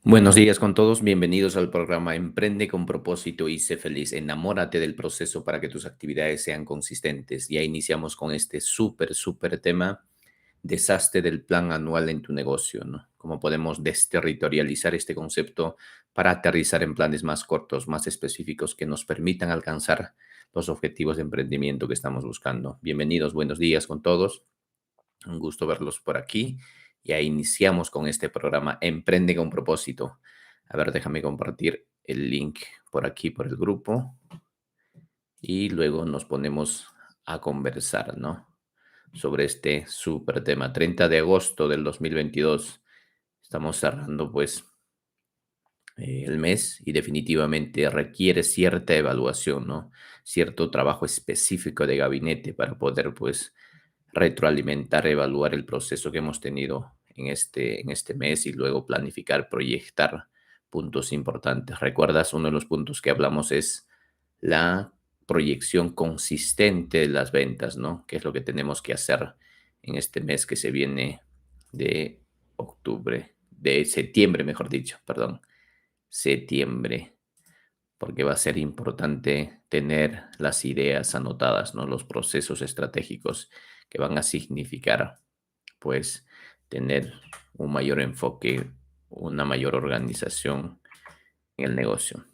Buenos días con todos, bienvenidos al programa Emprende con propósito y sé feliz. Enamórate del proceso para que tus actividades sean consistentes. Ya iniciamos con este súper tema, desastre del plan anual en tu negocio, ¿no? Cómo podemos desterritorializar este concepto para aterrizar en planes más cortos, más específicos que nos permitan alcanzar los objetivos de emprendimiento que estamos buscando. Bienvenidos, buenos días con todos. Un gusto verlos por aquí. Ya iniciamos con este programa Emprende con propósito. A ver, déjame compartir el link por aquí, por el grupo, y luego nos ponemos a conversar, ¿no? Sobre este súper tema. 30 de agosto del 2022. Estamos cerrando, pues, el mes y definitivamente requiere cierta evaluación, ¿no? Cierto trabajo específico de gabinete para poder, pues, retroalimentar, evaluar el proceso que hemos tenido en este mes y luego planificar, proyectar puntos importantes. ¿Recuerdas? Uno de los puntos que hablamos es la proyección consistente de las ventas, ¿no? ¿Qué es lo que tenemos que hacer en este mes que se viene de octubre, de septiembre, mejor dicho, perdón, septiembre? Porque va a ser importante tener las ideas anotadas, ¿no? Los procesos estratégicos que van a significar, pues, tener un mayor enfoque, una mayor organización en el negocio.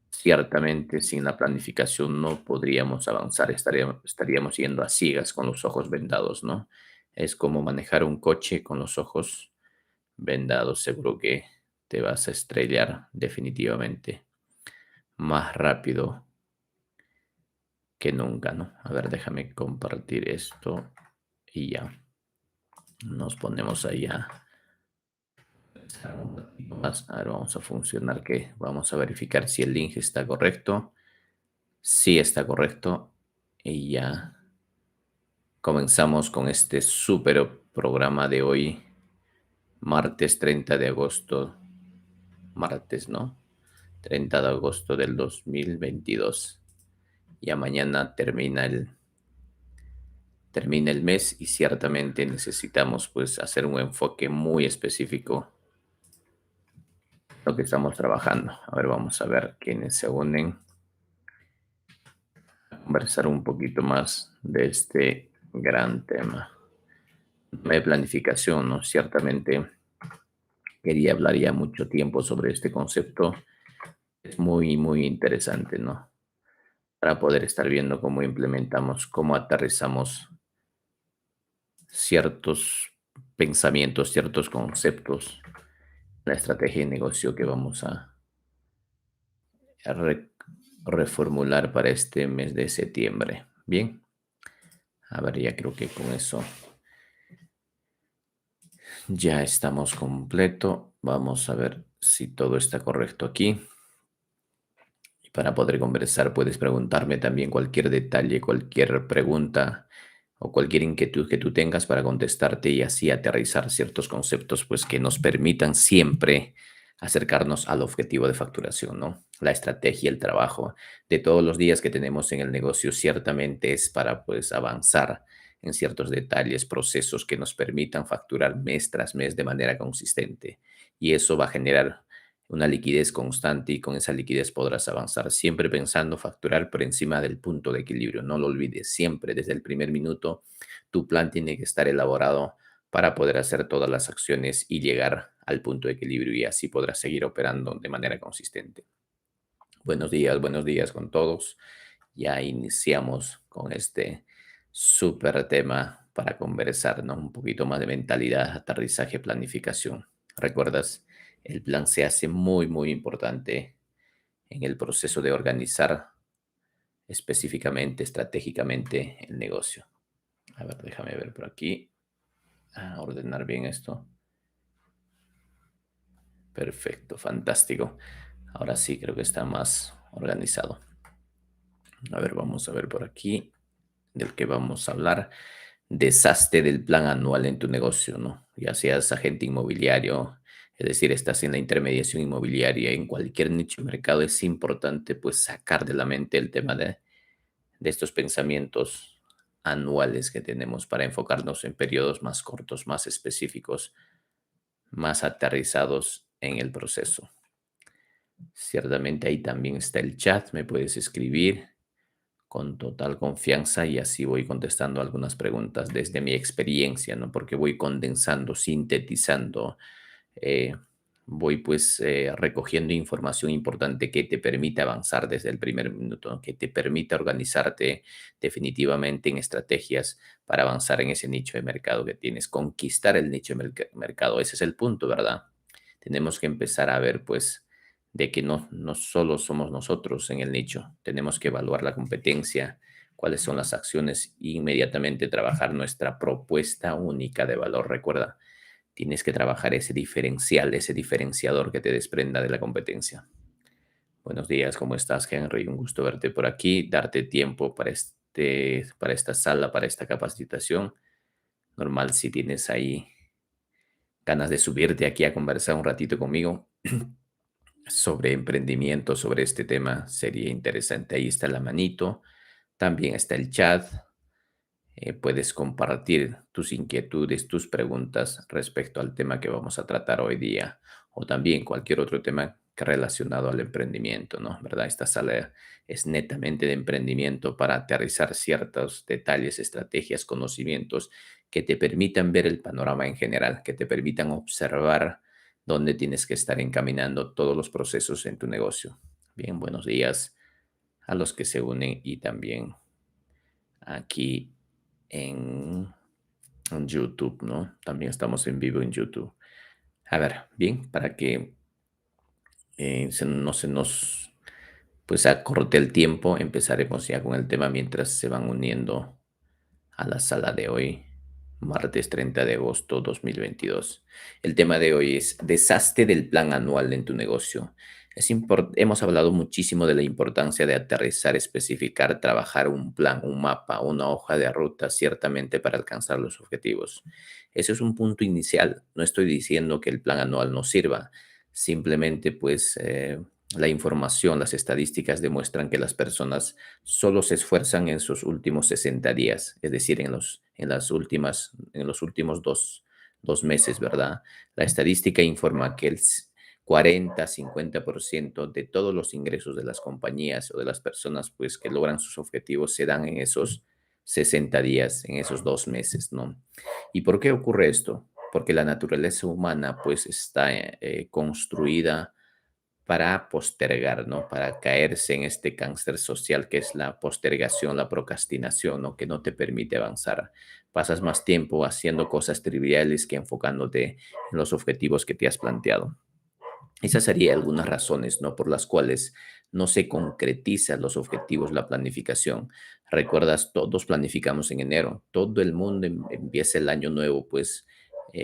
Ciertamente, sin la planificación no podríamos avanzar, estaríamos yendo a ciegas con los ojos vendados, ¿no? Es como manejar un coche con los ojos vendados, seguro que te vas a estrellar definitivamente más rápido que nunca, ¿no? A ver, déjame compartir esto y ya nos ponemos ahí a pensar un ratito más. A ver, vamos a funcionar que vamos a verificar si el link está correcto. Sí está correcto y ya comenzamos con este súper programa de hoy, martes 30 de agosto, martes, ¿no? 30 de agosto del 2022. Ya mañana termina el mes y ciertamente necesitamos pues hacer un enfoque muy específico en lo que estamos trabajando. A ver, vamos a ver quiénes se unen a conversar un poquito más de este gran tema de planificación, ¿no? Ciertamente quería hablar ya mucho tiempo sobre este concepto. Es muy interesante, ¿no? Para poder estar viendo cómo implementamos, cómo aterrizamos ciertos pensamientos, ciertos conceptos, la estrategia de negocio que vamos a reformular para este mes de septiembre. Bien, a ver, ya creo que con eso ya estamos completo. Vamos a ver si todo está correcto aquí. Y para poder conversar puedes preguntarme también cualquier detalle, cualquier pregunta o cualquier inquietud que tú tengas para contestarte y así aterrizar ciertos conceptos pues que nos permitan siempre acercarnos al objetivo de facturación, ¿no? La estrategia, el trabajo de todos los días que tenemos en el negocio ciertamente es para pues avanzar en ciertos detalles, procesos que nos permitan facturar mes tras mes de manera consistente. Y eso va a generar una liquidez constante y con esa liquidez podrás avanzar siempre pensando facturar por encima del punto de equilibrio. No lo olvides, siempre desde el primer minuto tu plan tiene que estar elaborado para poder hacer todas las acciones y llegar al punto de equilibrio y así podrás seguir operando de manera consistente. Buenos días con todos. Ya iniciamos con este súper tema para conversar, ¿no? Un poquito más de mentalidad, aterrizaje, planificación. ¿Recuerdas? El plan se hace muy importante en el proceso de organizar específicamente, estratégicamente el negocio. A ver, déjame ver por aquí. Ordenar bien esto. Perfecto, fantástico. Ahora sí creo que está más organizado. A ver, vamos a ver por aquí del que vamos a hablar. Desastre del plan anual en tu negocio, ¿no? Ya seas agente inmobiliario, es decir, estás en la intermediación inmobiliaria, en cualquier nicho de mercado, es importante pues sacar de la mente el tema de estos pensamientos anuales que tenemos para enfocarnos en periodos más cortos, más específicos, más aterrizados en el proceso. Ciertamente ahí también está el chat, me puedes escribir con total confianza y así voy contestando algunas preguntas desde mi experiencia, ¿no? Porque voy condensando, sintetizando, eh, voy pues recogiendo información importante que te permite avanzar desde el primer minuto, ¿no? Que te permita organizarte definitivamente en estrategias para avanzar en ese nicho de mercado que tienes, conquistar el nicho de mercado. Ese es el punto, ¿verdad? Tenemos que empezar a ver pues de que no solo somos nosotros en el nicho, tenemos que evaluar la competencia, cuáles son las acciones e inmediatamente trabajar nuestra propuesta única de valor. Recuerda, tienes que trabajar ese diferencial, ese diferenciador que te desprenda de la competencia. Buenos días, ¿cómo estás, Henry? Un gusto verte por aquí, darte tiempo para esta sala, para esta capacitación. Normal si tienes ahí ganas de subirte aquí a conversar un ratito conmigo sobre emprendimiento, sobre este tema, sería interesante. Ahí está la manito, también está el chat. Puedes compartir tus inquietudes, tus preguntas respecto al tema que vamos a tratar hoy día o también cualquier otro tema que relacionado al emprendimiento, ¿no? ¿Verdad? Esta sala es netamente de emprendimiento para aterrizar ciertos detalles, estrategias, conocimientos que te permitan ver el panorama en general, que te permitan observar dónde tienes que estar encaminando todos los procesos en tu negocio. Bien, buenos días a los que se unen y también aquí en YouTube, ¿no? También estamos en vivo en YouTube. A ver, bien, para que no se nos pues acorte el tiempo, empezaremos ya con el tema mientras se van uniendo a la sala de hoy, martes 30 de agosto 2022. El tema de hoy es deshazte del plan anual en tu negocio. Hemos hablado muchísimo de la importancia de aterrizar, especificar, trabajar un plan, un mapa, una hoja de ruta, ciertamente para alcanzar los objetivos. Ese es un punto inicial. No estoy diciendo que el plan anual no sirva, simplemente pues la información, las estadísticas demuestran que las personas solo se esfuerzan en sus últimos 60 días, es decir, en los últimos dos meses, ¿verdad? La estadística informa que el 40-50% de todos los ingresos de las compañías o de las personas pues, que logran sus objetivos se dan en esos 60 días, en esos 2 meses, ¿no? ¿Y por qué ocurre esto? Porque la naturaleza humana pues está construida para postergar, ¿no? Para caerse en este cáncer social que es la postergación, la procrastinación, ¿no? Que no te permite avanzar. Pasas más tiempo haciendo cosas triviales que enfocándote en los objetivos que te has planteado. Esas serían algunas razones, ¿no? Por las cuales no se concretizan los objetivos, la planificación. Recuerdas, todos planificamos en enero. Todo el mundo empieza el año nuevo, pues,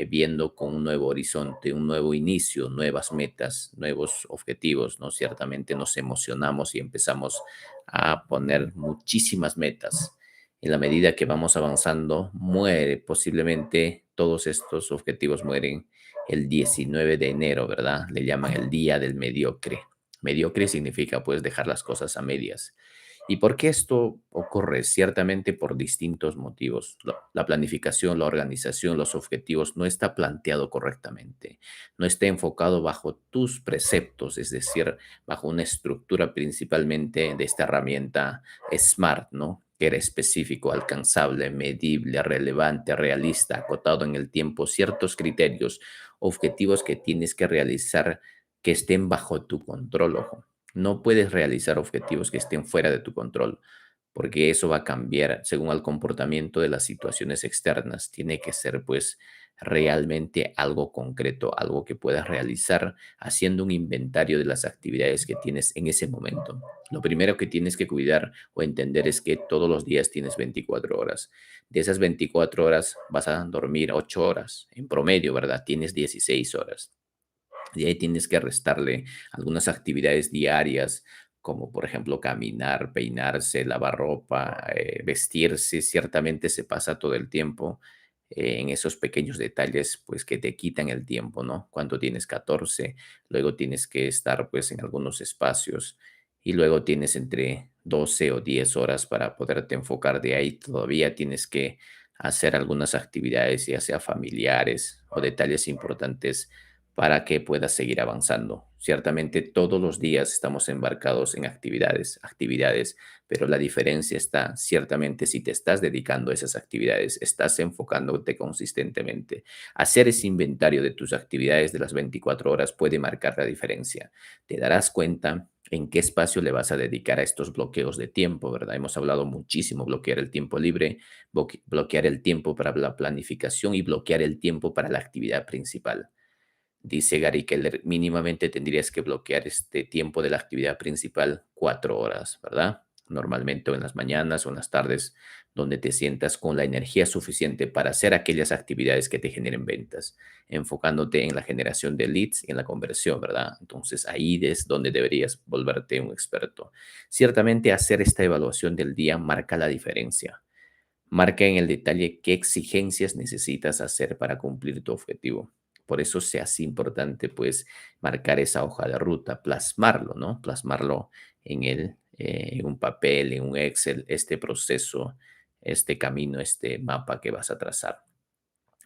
viendo con un nuevo horizonte, un nuevo inicio, nuevas metas, nuevos objetivos, ¿no? Ciertamente nos emocionamos y empezamos a poner muchísimas metas. En la medida que vamos avanzando, muere posiblemente todos estos objetivos mueren el 19 de enero, ¿verdad? Le llaman el día del mediocre. Mediocre significa pues dejar las cosas a medias. ¿Y por qué esto ocurre? Ciertamente por distintos motivos. La planificación, la organización, los objetivos no está planteado correctamente. No está enfocado bajo tus preceptos, es decir, bajo una estructura principalmente de esta herramienta SMART, ¿no? Que era específico, alcanzable, medible, relevante, realista, acotado en el tiempo, ciertos criterios, objetivos que tienes que realizar que estén bajo tu control, ojo. No puedes realizar objetivos que estén fuera de tu control, porque eso va a cambiar según el comportamiento de las situaciones externas. Tiene que ser, pues, realmente algo concreto, algo que puedas realizar haciendo un inventario de las actividades que tienes en ese momento. Lo primero que tienes que cuidar o entender es que todos los días tienes 24 horas. De esas 24 horas vas a dormir 8 horas en promedio, ¿verdad? Tienes 16 horas. Y ahí tienes que restarle algunas actividades diarias, como por ejemplo caminar, peinarse, lavar ropa, vestirse. Ciertamente se pasa todo el tiempo en esos pequeños detalles, pues que te quitan el tiempo, ¿no? Cuando tienes 14, luego tienes que estar pues en algunos espacios y luego tienes entre 12 o 10 horas para poderte enfocar. De ahí todavía tienes que hacer algunas actividades, ya sea familiares o detalles importantes para que puedas seguir avanzando. Ciertamente todos los días estamos embarcados en actividades, pero la diferencia está ciertamente si te estás dedicando a esas actividades, estás enfocándote consistentemente. Hacer ese inventario de tus actividades de las 24 horas puede marcar la diferencia. Te darás cuenta en qué espacio le vas a dedicar a estos bloqueos de tiempo, ¿verdad? Hemos hablado muchísimo, bloquear el tiempo libre, bloquear el tiempo para la planificación y bloquear el tiempo para la actividad principal. Dice Gary Keller, mínimamente tendrías que bloquear este tiempo de la actividad principal 4 horas, ¿verdad? Normalmente o en las mañanas o en las tardes, donde te sientas con la energía suficiente para hacer aquellas actividades que te generen ventas, enfocándote en la generación de leads y en la conversión, ¿verdad? Entonces ahí es donde deberías volverte un experto. Ciertamente hacer esta evaluación del día marca la diferencia. Marca en el detalle qué exigencias necesitas hacer para cumplir tu objetivo. Por eso se hace importante, pues, marcar esa hoja de ruta, plasmarlo, ¿no? Plasmarlo en un papel, en un Excel, este proceso, este camino, este mapa que vas a trazar.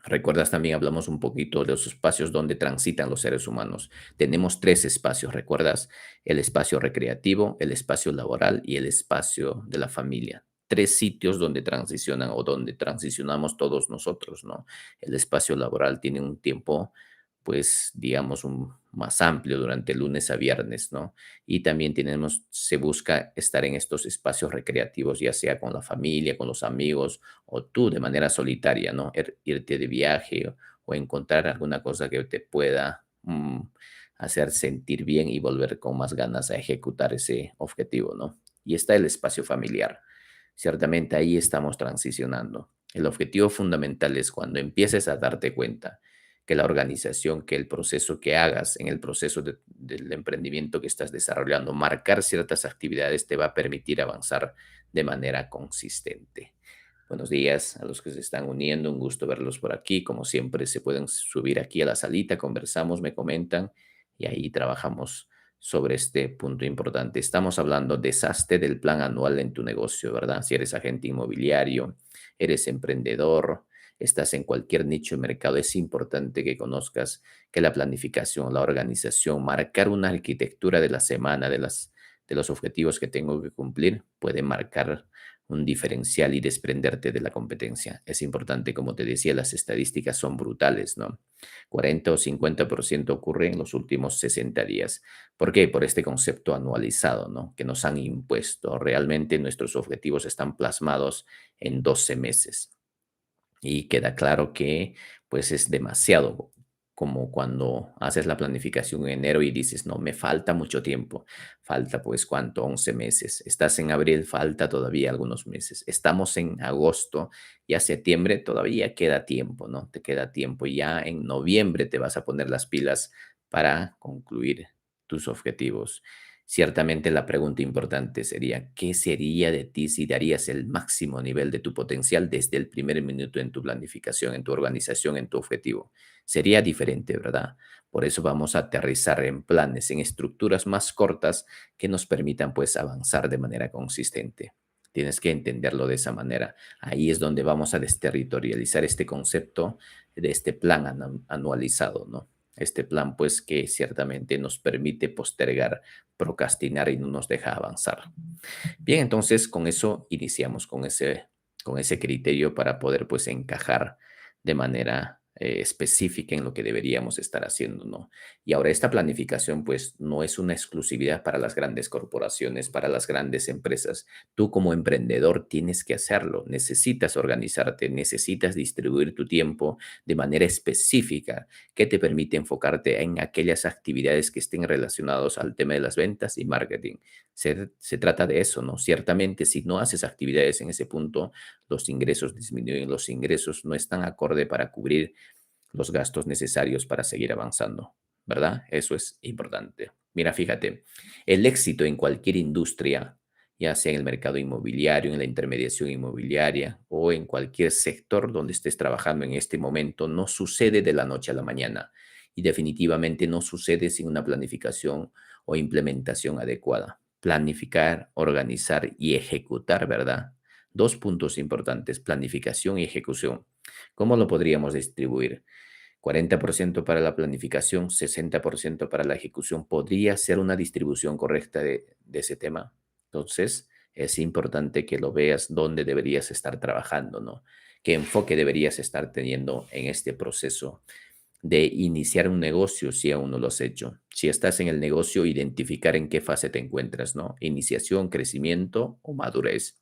Recuerdas también hablamos un poquito de los espacios donde transitan los seres humanos. Tenemos tres espacios, ¿recuerdas? El espacio recreativo, el espacio laboral y el espacio de la familia. Tres sitios donde transicionan o donde transicionamos todos nosotros, ¿no? El espacio laboral tiene un tiempo, pues, digamos, más amplio durante lunes a viernes, ¿no? Y también se busca estar en estos espacios recreativos, ya sea con la familia, con los amigos o tú de manera solitaria, ¿no? Irte de viaje o encontrar alguna cosa que te pueda hacer sentir bien y volver con más ganas a ejecutar ese objetivo, ¿no? Y está el espacio familiar. Ciertamente ahí estamos transicionando. El objetivo fundamental es cuando empieces a darte cuenta que la organización, que el proceso que hagas en el proceso del emprendimiento que estás desarrollando, marcar ciertas actividades te va a permitir avanzar de manera consistente. Buenos días a los que se están uniendo, un gusto verlos por aquí. Como siempre, se pueden subir aquí a la salita, conversamos, me comentan y ahí trabajamos sobre este punto importante. Estamos hablando desastre del plan anual en tu negocio, ¿verdad? Si eres agente inmobiliario, eres emprendedor, estás en cualquier nicho de mercado, es importante que conozcas que la planificación, la organización, marcar una arquitectura de la semana, de los objetivos que tengo que cumplir, puede marcar un diferencial y desprenderte de la competencia. Es importante, como te decía, las estadísticas son brutales, ¿no? 40 o 50% ocurre en los últimos 60 días. ¿Por qué? Por este concepto anualizado, ¿no? Que nos han impuesto. Realmente nuestros objetivos están plasmados en 12 meses. Y queda claro que pues es demasiado, como cuando haces la planificación en enero y dices, no, me falta mucho tiempo, falta pues cuánto, 11 meses, estás en abril, falta todavía algunos meses, estamos en agosto, ya septiembre todavía queda tiempo, ¿no? Te queda tiempo, ya en noviembre te vas a poner las pilas para concluir tus objetivos. Ciertamente la pregunta importante sería, ¿qué sería de ti si darías el máximo nivel de tu potencial desde el primer minuto en tu planificación, en tu organización, en tu objetivo? Sería diferente, ¿verdad? Por eso vamos a aterrizar en planes, en estructuras más cortas que nos permitan pues avanzar de manera consistente. Tienes que entenderlo de esa manera. Ahí es donde vamos a desterritorializar este concepto de este plan anualizado, ¿no? Este plan pues que ciertamente nos permite postergar, procrastinar y no nos deja avanzar. Bien, entonces con eso iniciamos con ese criterio para poder pues encajar de manera específica en lo que deberíamos estar haciendo, ¿no? Y ahora esta planificación pues no es una exclusividad para las grandes corporaciones, para las grandes empresas. Tú como emprendedor tienes que hacerlo, necesitas organizarte, necesitas distribuir tu tiempo de manera específica que te permite enfocarte en aquellas actividades que estén relacionadas al tema de las ventas y marketing. Se trata de eso, ¿no? Ciertamente, si no haces actividades en ese punto, los ingresos disminuyen, los ingresos no están acorde para cubrir los gastos necesarios para seguir avanzando, ¿verdad? Eso es importante. Mira, fíjate, el éxito en cualquier industria, ya sea en el mercado inmobiliario, en la intermediación inmobiliaria o en cualquier sector donde estés trabajando en este momento, no sucede de la noche a la mañana y definitivamente no sucede sin una planificación o implementación adecuada. Planificar, organizar y ejecutar, ¿verdad? Dos puntos importantes, planificación y ejecución. ¿Cómo lo podríamos distribuir? 40% para la planificación, 60% para la ejecución. ¿Podría ser una distribución correcta de ese tema? Entonces, es importante que lo veas dónde deberías estar trabajando, ¿no? ¿Qué enfoque deberías estar teniendo en este proceso de iniciar un negocio si aún no lo has hecho? Si estás en el negocio, identificar en qué fase te encuentras, ¿no? Iniciación, crecimiento o madurez.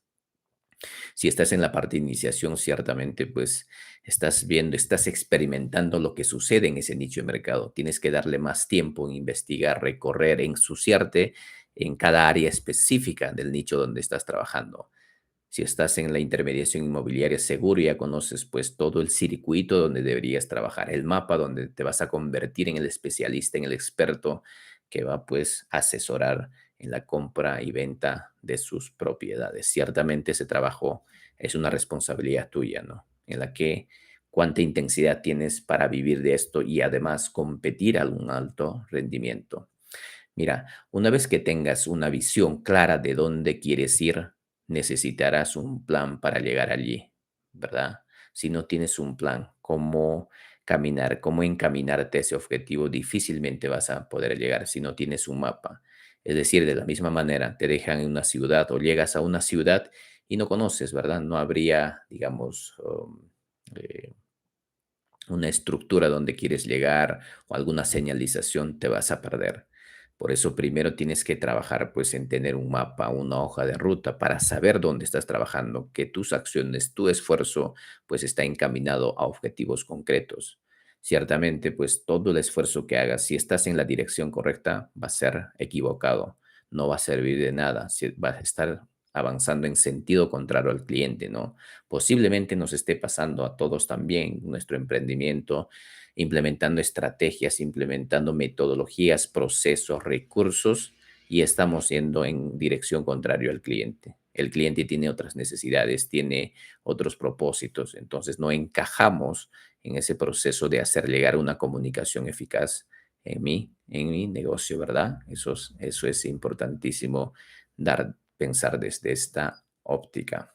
Si estás en la parte de iniciación, ciertamente, pues estás viendo, estás experimentando lo que sucede en ese nicho de mercado. Tienes que darle más tiempo en investigar, recorrer, ensuciarte en cada área específica del nicho donde estás trabajando. Si estás en la intermediación inmobiliaria, seguro ya conoces pues todo el circuito donde deberías trabajar, el mapa donde te vas a convertir en el especialista, en el experto que va pues a asesorar en la compra y venta de sus propiedades. Ciertamente ese trabajo es una responsabilidad tuya, ¿no? En la que cuánta intensidad tienes para vivir de esto y además competir a un alto rendimiento. Mira, una vez que tengas una visión clara de dónde quieres ir, necesitarás un plan para llegar allí, ¿verdad? Si no tienes un plan, cómo caminar, cómo encaminarte a ese objetivo, difícilmente vas a poder llegar si no tienes un mapa. Es decir, de la misma manera, te dejan en una ciudad o llegas a una ciudad y no conoces, ¿verdad? No habría, digamos, eh, una estructura donde quieres llegar o alguna señalización, te vas a perder. Por eso primero tienes que trabajar pues en tener un mapa, una hoja de ruta para saber dónde estás trabajando, que tus acciones, tu esfuerzo pues está encaminado a objetivos concretos. Ciertamente pues todo el esfuerzo que hagas, si estás en la dirección correcta, va a ser equivocado, no va a servir de nada, va a estar avanzando en sentido contrario al cliente, ¿no? Posiblemente nos esté pasando a todos también nuestro emprendimiento, implementando estrategias, implementando metodologías, procesos, recursos y estamos yendo en dirección contraria al cliente. El cliente tiene otras necesidades, tiene otros propósitos, entonces no encajamos en ese proceso de hacer llegar una comunicación eficaz en mi negocio, ¿verdad? Eso es importantísimo pensar desde esta óptica.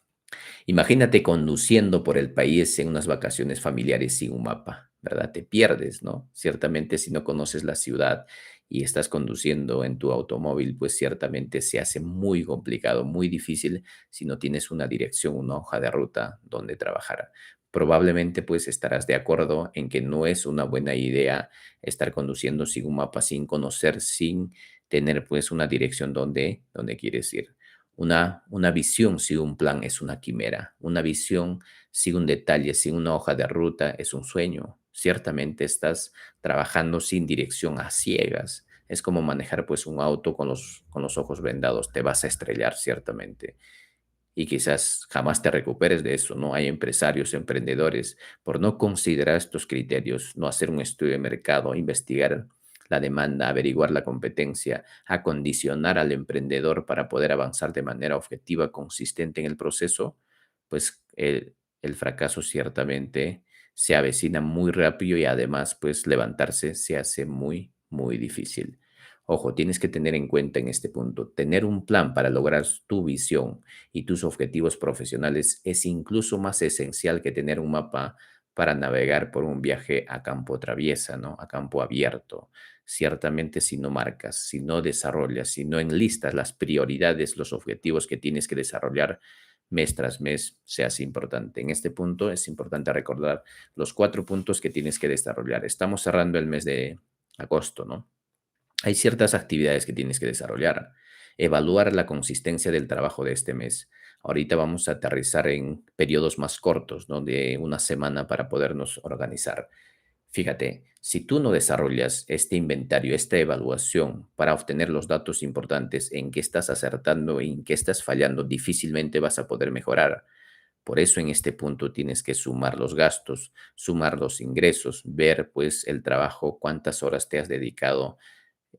Imagínate conduciendo por el país en unas vacaciones familiares sin un mapa, ¿verdad? Te pierdes, ¿no? Ciertamente si no conoces la ciudad y estás conduciendo en tu automóvil, pues ciertamente se hace muy complicado, muy difícil si no tienes una dirección, una hoja de ruta donde trabajar. Probablemente pues estarás de acuerdo en que no es una buena idea estar conduciendo sin un mapa, sin conocer, sin tener pues una dirección donde quieres ir. Una visión sin un plan es una quimera. Una visión sin un detalle, sin una hoja de ruta es un sueño. Ciertamente estás trabajando sin dirección a ciegas. Es como manejar pues un auto con los ojos vendados. Te vas a estrellar ciertamente y quizás jamás te recuperes de eso, ¿no? Hay empresarios, emprendedores, por no considerar estos criterios, no hacer un estudio de mercado, investigar la demanda, averiguar la competencia, acondicionar al emprendedor para poder avanzar de manera objetiva, consistente en el proceso, pues el fracaso ciertamente se avecina muy rápido y además pues levantarse se hace muy, muy difícil. Ojo, tienes que tener en cuenta en este punto, tener un plan para lograr tu visión y tus objetivos profesionales es incluso más esencial que tener un mapa para navegar por un viaje a campo traviesa, ¿no? A campo abierto. Ciertamente si no marcas, si no desarrollas, si no enlistas las prioridades, los objetivos que tienes que desarrollar mes tras mes, se hace importante. En este punto es importante recordar los 4 puntos que tienes que desarrollar. Estamos cerrando el mes de agosto, ¿no? Hay ciertas actividades que tienes que desarrollar. Evaluar la consistencia del trabajo de este mes. Ahorita vamos a aterrizar en periodos más cortos, ¿no? De una semana para podernos organizar. Fíjate, si tú no desarrollas este inventario, esta evaluación para obtener los datos importantes en qué estás acertando y en qué estás fallando, difícilmente vas a poder mejorar. Por eso en este punto tienes que sumar los gastos, sumar los ingresos, ver pues el trabajo, cuántas horas te has dedicado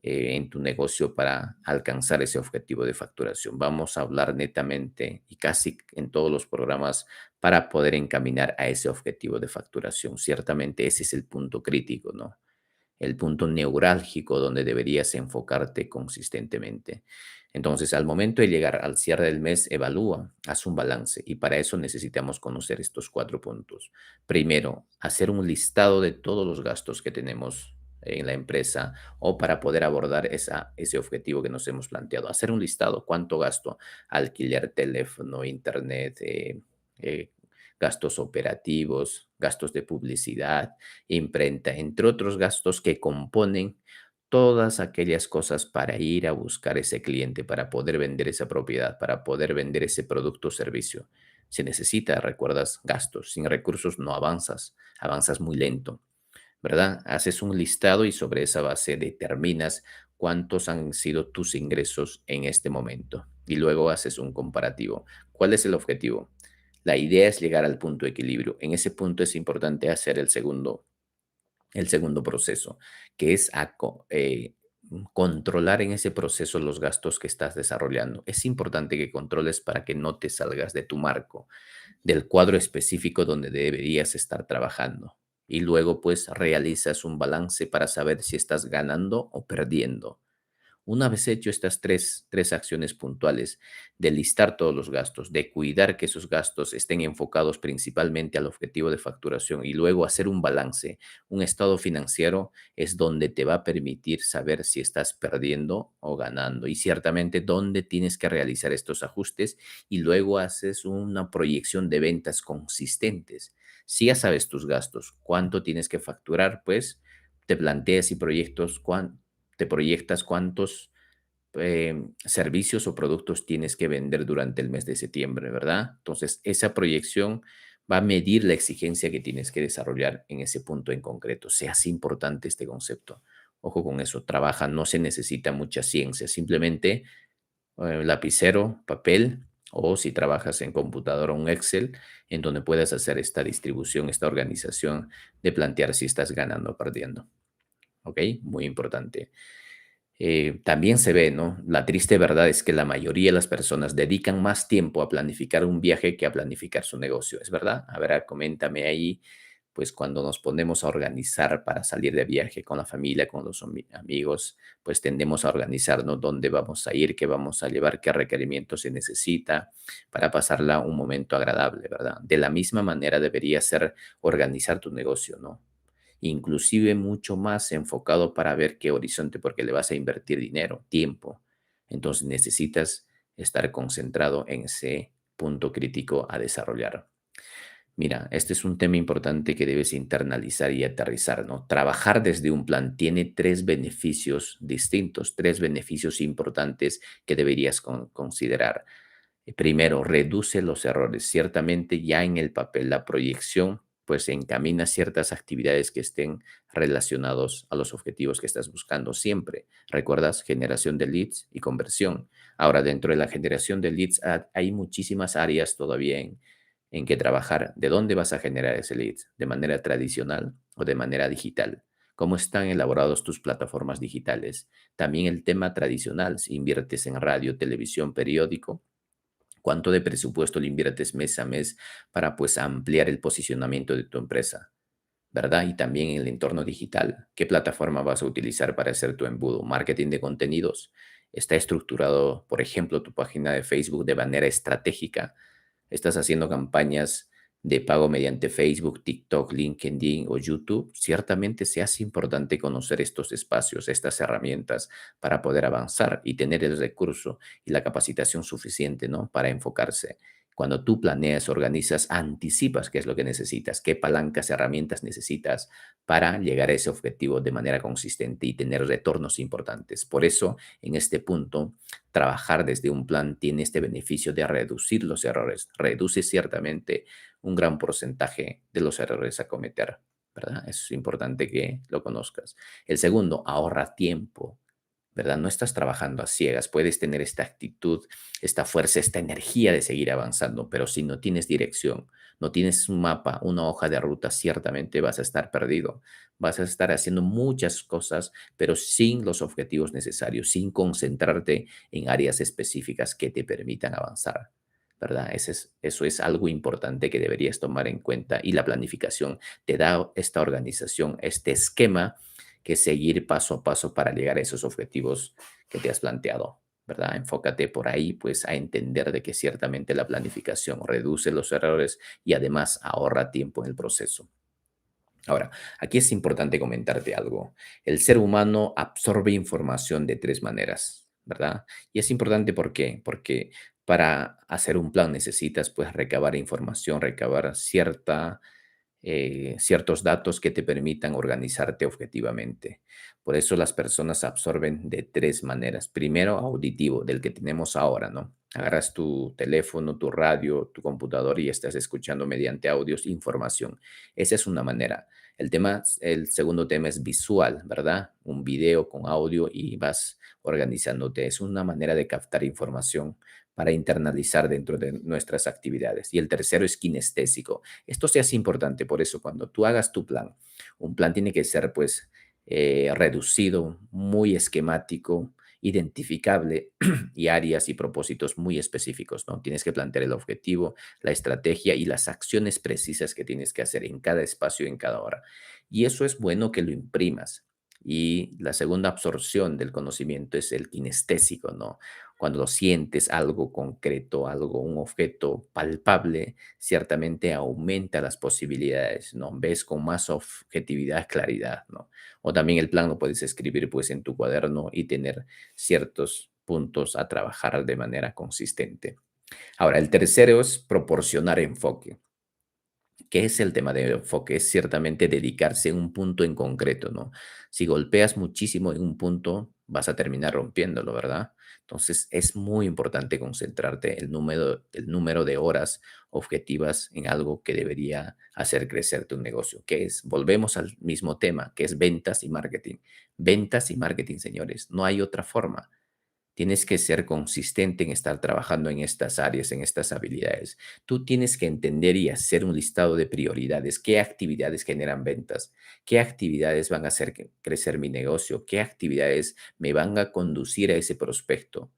en tu negocio para alcanzar ese objetivo de facturación. Vamos a hablar netamente y casi en todos los programas para poder encaminar a ese objetivo de facturación. Ciertamente ese es el punto crítico, ¿no? el punto neurálgico donde deberías enfocarte consistentemente. Entonces, al momento de llegar al cierre del mes, evalúa, haz un balance y para eso necesitamos conocer estos 4 puntos. Primero, hacer un listado de todos los gastos que tenemos en la empresa o para poder abordar ese objetivo que nos hemos planteado. Hacer un listado, cuánto gasto, alquiler, teléfono, internet, eh, gastos operativos, gastos de publicidad, imprenta, entre otros gastos que componen todas aquellas cosas para ir a buscar ese cliente, para poder vender esa propiedad, para poder vender ese producto o servicio. Se necesita, recuerdas, gastos. Sin recursos no avanzas, avanzas muy lento. ¿Verdad? Haces un listado y sobre esa base determinas cuántos han sido tus ingresos en este momento y luego haces un comparativo. ¿Cuál es el objetivo? La idea es llegar al punto de equilibrio. En ese punto es importante hacer el segundo proceso, que es controlar en ese proceso los gastos que estás desarrollando. Es importante que controles para que no te salgas de tu marco, del cuadro específico donde deberías estar trabajando. Y luego pues realizas un balance para saber si estás ganando o perdiendo. Una vez hecho estas tres acciones puntuales, de listar todos los gastos, de cuidar que esos gastos estén enfocados principalmente al objetivo de facturación y luego hacer un balance, un estado financiero es donde te va a permitir saber si estás perdiendo o ganando y ciertamente dónde tienes que realizar estos ajustes y luego haces una proyección de ventas consistentes. Si ya sabes tus gastos, cuánto tienes que facturar, pues te planteas y te proyectas cuántos servicios o productos tienes que vender durante el mes de septiembre, ¿verdad? Entonces, esa proyección va a medir la exigencia que tienes que desarrollar en ese punto en concreto. Se hace importante este concepto. Ojo con eso, trabaja, no se necesita mucha ciencia, simplemente lapicero, papel o si trabajas en computadora, un Excel, en donde puedas hacer esta distribución, esta organización de plantear si estás ganando o perdiendo. ¿Ok? Muy importante. También se ve, ¿no? La triste verdad es que la mayoría de las personas dedican más tiempo a planificar un viaje que a planificar su negocio, ¿es verdad? A ver, coméntame ahí, pues cuando nos ponemos a organizar para salir de viaje con la familia, con los amigos, pues tendemos a organizarnos dónde vamos a ir, qué vamos a llevar, qué requerimientos se necesita para pasarla un momento agradable, ¿verdad? De la misma manera debería ser organizar tu negocio, ¿no? Inclusive mucho más enfocado para ver qué horizonte, porque le vas a invertir dinero, tiempo. Entonces necesitas estar concentrado en ese punto crítico a desarrollar. Mira, este es un tema importante que debes internalizar y aterrizar, ¿no? Trabajar desde un plan tiene tres beneficios distintos, tres beneficios importantes que deberías considerar. Primero, reduce los errores. Ciertamente ya en el papel, la proyección, pues encamina ciertas actividades que estén relacionados a los objetivos que estás buscando siempre. ¿Recuerdas? Generación de leads y conversión. Ahora, dentro de la generación de leads hay muchísimas áreas todavía en que trabajar. ¿De dónde vas a generar ese lead? ¿De manera tradicional o de manera digital? ¿Cómo están elaborados tus plataformas digitales? También el tema tradicional, si inviertes en radio, televisión, periódico, cuánto de presupuesto le inviertes mes a mes para pues ampliar el posicionamiento de tu empresa, ¿verdad? Y también en el entorno digital, ¿qué plataforma vas a utilizar para hacer tu embudo? Marketing de contenidos. ¿Está estructurado, por ejemplo, tu página de Facebook de manera estratégica? ¿Estás haciendo campañas de pago mediante Facebook, TikTok, LinkedIn o YouTube? Ciertamente se hace importante conocer estos espacios, estas herramientas para poder avanzar y tener el recurso y la capacitación suficiente, ¿no? Para enfocarse. Cuando tú planeas, organizas, anticipas qué es lo que necesitas, qué palancas, herramientas necesitas para llegar a ese objetivo de manera consistente y tener retornos importantes. Por eso, en este punto, trabajar desde un plan tiene este beneficio de reducir los errores. Reduce ciertamente un gran porcentaje de los errores a cometer, ¿verdad? Es importante que lo conozcas. El segundo, ahorra tiempo. ¿Verdad? No estás trabajando a ciegas, puedes tener esta actitud, esta fuerza, esta energía de seguir avanzando, pero si no tienes dirección, no tienes un mapa, una hoja de ruta, ciertamente vas a estar perdido, vas a estar haciendo muchas cosas, pero sin los objetivos necesarios, sin concentrarte en áreas específicas que te permitan avanzar. ¿Verdad? Eso es algo importante que deberías tomar en cuenta y la planificación te da esta organización, este esquema que seguir paso a paso para llegar a esos objetivos que te has planteado, ¿verdad? Enfócate por ahí, pues, a entender de que ciertamente la planificación reduce los errores y además ahorra tiempo en el proceso. Ahora, aquí es importante comentarte algo. El ser humano absorbe información de tres maneras, ¿verdad? Y es importante ¿por qué? Porque para hacer un plan necesitas pues recabar información, recabar ciertos datos que te permitan organizarte objetivamente. Por eso las personas absorben de tres maneras. Primero, auditivo, del que tenemos ahora, ¿no? Agarras tu teléfono, tu radio, tu computador y estás escuchando mediante audios información. Esa es una manera. El segundo tema es visual, ¿verdad? Un video con audio y vas organizándote. Es una manera de captar información para internalizar dentro de nuestras actividades. Y el tercero es kinestésico. Esto se hace importante, por eso cuando tú hagas tu plan, un plan tiene que ser pues reducido, muy esquemático, identificable y áreas y propósitos muy específicos, ¿no? Tienes que plantear el objetivo, la estrategia y las acciones precisas que tienes que hacer en cada espacio y en cada hora. Y eso es bueno que lo imprimas. Y la segunda absorción del conocimiento es el kinestésico, ¿no? Cuando lo sientes algo concreto, algo, un objeto palpable, ciertamente aumenta las posibilidades, ¿no? Ves con más objetividad, claridad, ¿no? O también el plan lo puedes escribir pues en tu cuaderno y tener ciertos puntos a trabajar de manera consistente. Ahora, el tercero es proporcionar enfoque. ¿Qué es el tema de enfoque? Es ciertamente dedicarse a un punto en concreto, ¿no? Si golpeas muchísimo en un punto, vas a terminar rompiéndolo, ¿verdad? Entonces, es muy importante concentrarte el número de horas objetivas en algo que debería hacer crecer tu negocio, que es, volvemos al mismo tema, que es ventas y marketing. Ventas y marketing, señores, no hay otra forma. Tienes que ser consistente en estar trabajando en estas áreas, en estas habilidades. Tú tienes que entender y hacer un listado de prioridades. ¿Qué actividades generan ventas? ¿Qué actividades van a hacer crecer mi negocio? ¿Qué actividades me van a conducir a ese prospecto?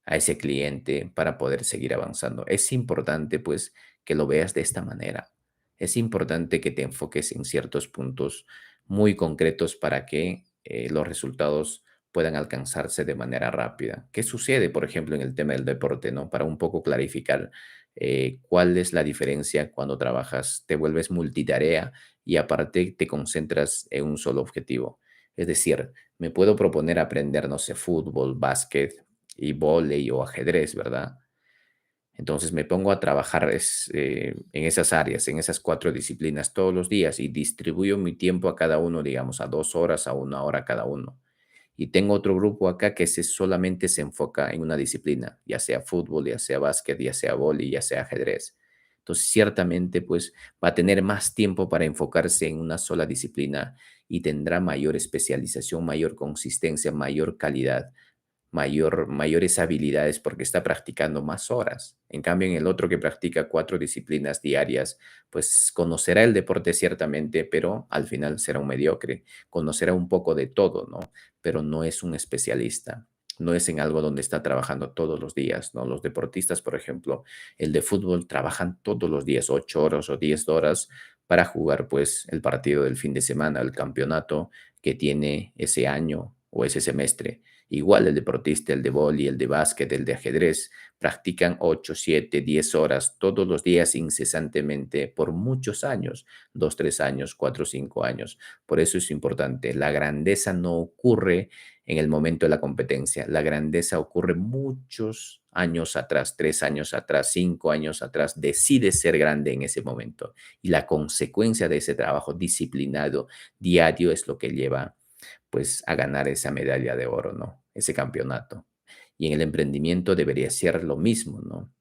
A ese cliente para poder seguir avanzando. Es importante, pues, que lo veas de esta manera. Es importante que te enfoques en ciertos puntos muy concretos para que los resultados puedan alcanzarse de manera rápida. ¿Qué sucede, por ejemplo, en el tema del deporte, no? Para un poco clarificar cuál es la diferencia cuando trabajas, te vuelves multitarea y aparte te concentras en un solo objetivo. Es decir, me puedo proponer aprender, no sé, fútbol, básquet, y vóley o ajedrez, ¿verdad? Entonces me pongo a trabajar en esas áreas, en esas cuatro disciplinas todos los días y distribuyo mi tiempo a cada uno, digamos, a 2 horas, a 1 hora cada uno. Y tengo otro grupo acá que solamente se enfoca en una disciplina, ya sea fútbol, ya sea básquet, ya sea vóley, ya sea ajedrez. Entonces, ciertamente, pues va a tener más tiempo para enfocarse en una sola disciplina y tendrá mayor especialización, mayor consistencia, mayor calidad mayores habilidades porque está practicando más horas. En cambio, en el otro que practica 4 disciplinas diarias, pues conocerá el deporte ciertamente, pero al final será un mediocre. Conocerá un poco de todo, ¿no? Pero no es un especialista. No es en algo donde está trabajando todos los días, ¿no? Los deportistas, por ejemplo, el de fútbol trabajan todos los días 8 horas o 10 horas para jugar pues el partido del fin de semana, el campeonato que tiene ese año o ese semestre. Igual el deportista, el de vóley, el de básquet, el de ajedrez, practican 8, 7, 10 horas todos los días incesantemente por muchos años, 2, 3 años, 4, 5 años. Por eso es importante. La grandeza no ocurre en el momento de la competencia. La grandeza ocurre muchos años atrás, 3 años atrás, 5 años atrás. Decide ser grande en ese momento. Y la consecuencia de ese trabajo disciplinado diario es lo que lleva pues a ganar esa medalla de oro, ¿no? Ese campeonato. Y en el emprendimiento debería ser lo mismo, ¿no?